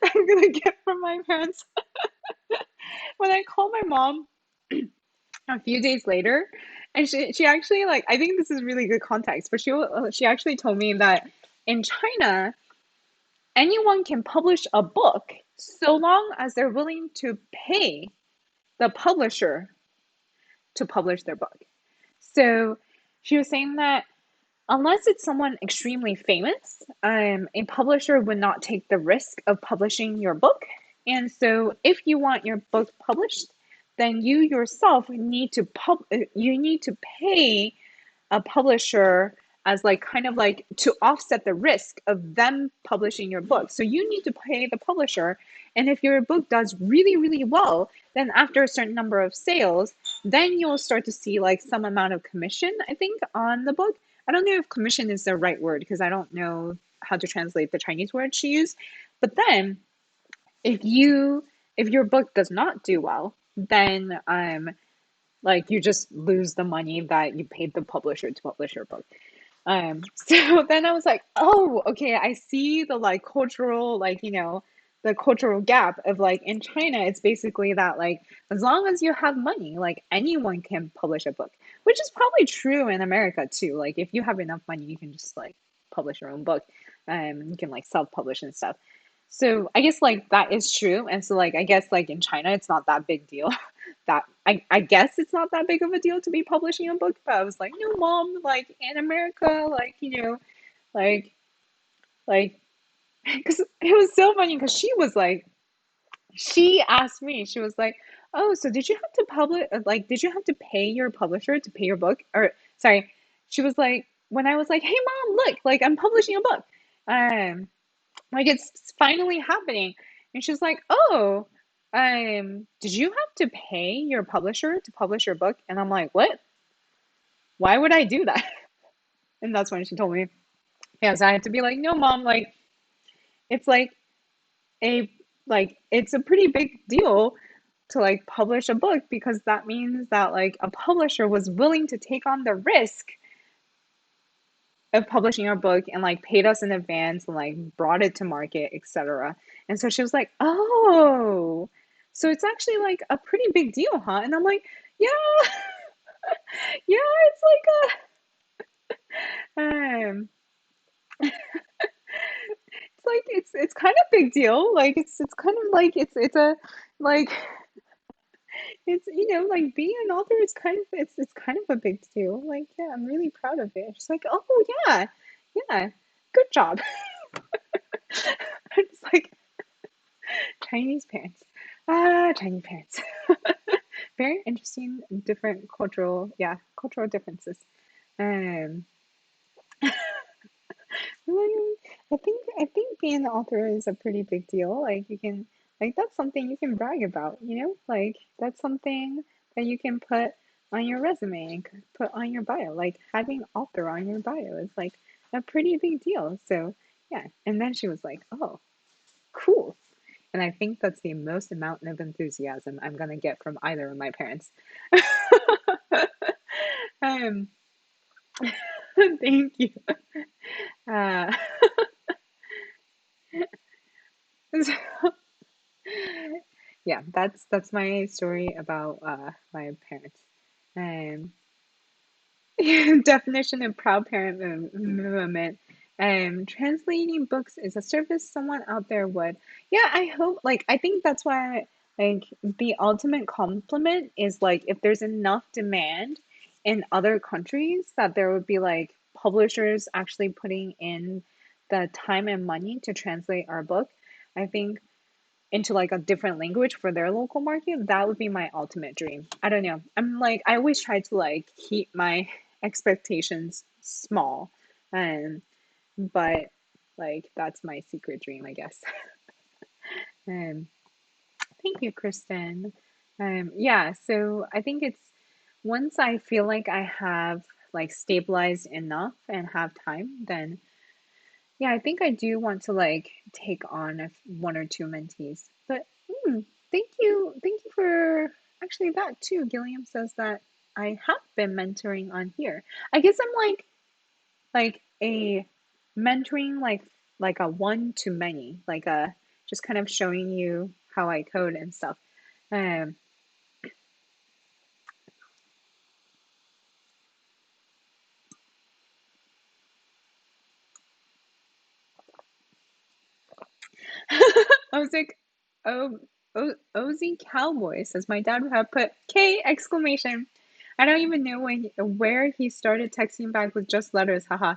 I'm gonna get from my parents. When I call my mom a few days later, and she actually like I think this is really good context, but she actually told me that in China, anyone can publish a book so long as they're willing to pay the publisher to publish their book. So she was saying that unless it's someone extremely famous, a publisher would not take the risk of publishing your book. And so, if you want your book published, then you yourself you need to pay a publisher as like kind of like to offset the risk of them publishing your book. So you need to pay the publisher. And if your book does really, really well, then after a certain number of sales, then you'll start to see like some amount of commission, I think, on the book. I don't know if commission is the right word because I don't know how to translate the Chinese word she used. But then if your book does not do well, then like you just lose the money that you paid the publisher to publish your book. So then I was like, oh, okay, I see the like cultural, like, the cultural gap of like in China, it's basically that like as long as you have money, like anyone can publish a book, which is probably true in America too. Like if you have enough money, you can just like publish your own book. You can like self-publish and stuff. So I guess like that is true. And so like I guess like in China, it's not that big deal. That I guess it's not that big of a deal to be publishing a book, but I was like, no, mom, like in America, like, like, like, because it was so funny because she asked me, she was like, oh, so did you have to did you have to pay your publisher to pay your book? Or, sorry, she was like, when I was like, hey, mom, look, like I'm publishing a book. Um, like it's finally happening. And she's like, oh, did you have to pay your publisher to publish your book? And I'm like, what? Why would I do that? And that's when she told me, yes, I had to be like, no, mom, like it's like a it's a pretty big deal to like publish a book because that means that like a publisher was willing to take on the risk of publishing our book and like paid us in advance and like brought it to market, etc. And so she was like, "Oh, so it's actually like a pretty big deal, huh?" And I'm like, "Yeah, yeah, it's like it's like it's kind of big deal. Like it's kind of like it's a like it's like being an author is kind of it's kind of a big deal. Like yeah, I'm really proud of it." She's like, "Oh yeah, yeah, good job." I'm just like Chinese parents. Ah, Chinese parents. Very interesting, different cultural differences. Um, I think being an author is a pretty big deal. Like you can like that's something you can brag about, Like that's something that you can put on your resume and put on your bio. Like having author on your bio is like a pretty big deal. So yeah. And then she was like, "Oh, cool." And I think that's the most amount of enthusiasm I'm gonna get from either of my parents. Um, thank you. Uh, so, yeah, that's my story about my parents. Um, definition of proud parent movement. Translating books is a service someone out there would. Yeah, I hope. Like, I think that's why. Like, the ultimate compliment is like if there's enough demand in other countries that there would be like publishers actually putting in the time and money to translate our book, I think, into like a different language for their local market, that would be my ultimate dream. I don't know. I'm like, I always try to like keep my expectations small. Um, but like that's my secret dream, I guess. Um, thank you, Kristen. Yeah, so I think it's once I feel like I have like stabilized enough and have time, then yeah, I think I do want to like take on one or two mentees. But thank you for actually that too. Gilliam says that I have been mentoring on here. I guess I'm like a mentoring like a one to many, like a just kind of showing you how I code and stuff. Um, I was like, oh, Ozzy Cowboy says my dad would have put K exclamation. I don't even know where he started texting back with just letters. Haha.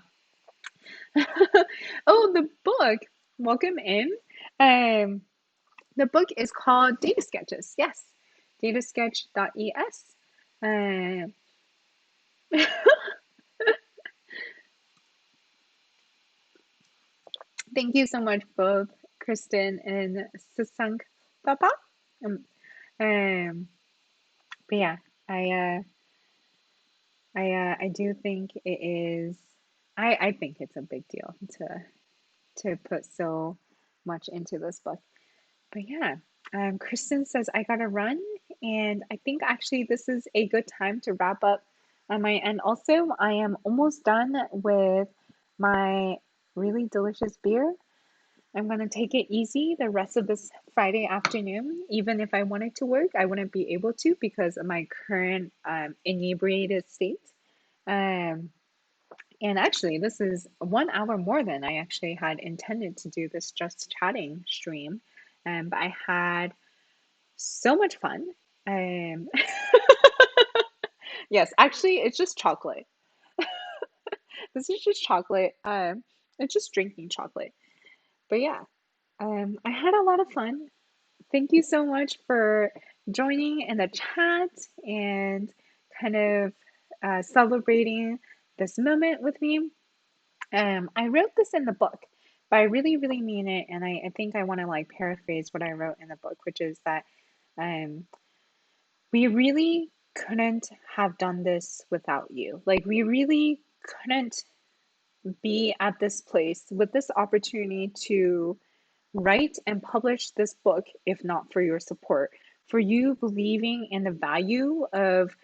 Oh, the book. Welcome in. Um, the book is called Data Sketches. Yes, datasketch.es. Um, thank you so much, both Kristen and Sasank Papa. Um, um, but yeah, I uh, I do think it is. I think it's a big deal to put so much into this book. But yeah, Kristen says I gotta run, and I think actually this is a good time to wrap up on my end. Also, I am almost done with my really delicious beer. I'm gonna take it easy the rest of this Friday afternoon. Even if I wanted to work, I wouldn't be able to because of my current inebriated state. Um, and actually, this is 1 hour more than I actually had intended to do this just chatting stream. But I had so much fun. Um, yes, actually, it's just chocolate. This is just chocolate. It's just drinking chocolate. But yeah, I had a lot of fun. Thank you so much for joining in the chat and kind of celebrating this moment with me. I wrote this in the book, but I really, really mean it. And I think I want to like paraphrase what I wrote in the book, which is that um, we really couldn't have done this without you. Like, we really couldn't be at this place with this opportunity to write and publish this book if not for your support, for you believing in the value of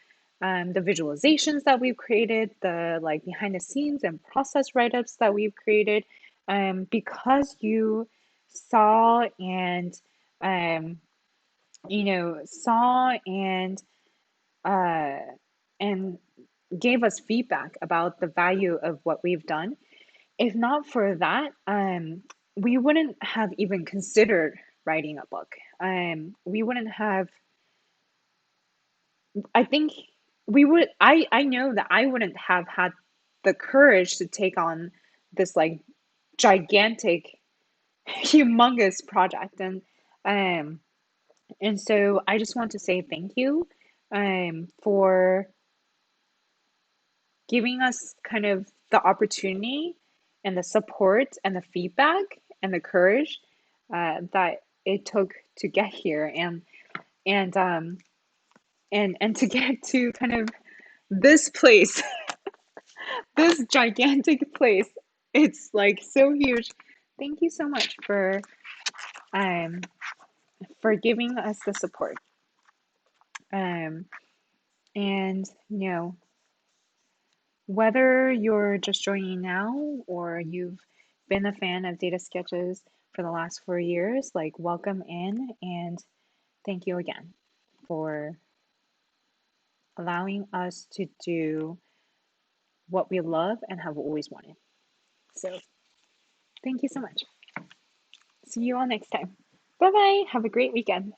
the visualizations that we've created, the like behind the scenes and process write ups that we've created, because you saw and um, saw uh, and gave us feedback about the value of what we've done. If not for that, we wouldn't have even considered writing a book. We wouldn't have, I think we would, I know that I wouldn't have had the courage to take on this like gigantic, humongous project. Um, and so I just want to say thank you, for giving us kind of the opportunity and the support and the feedback and the courage that it took to get here and and to get to kind of this place, this gigantic place. It's like so huge. Thank you so much um for giving us the support. Um and whether you're just joining now or you've been a fan of Data Sketches for the last 4 years, like welcome in and thank you again for allowing us to do what we love and have always wanted. So, thank you so much. See you all next time. Bye bye. Have a great weekend.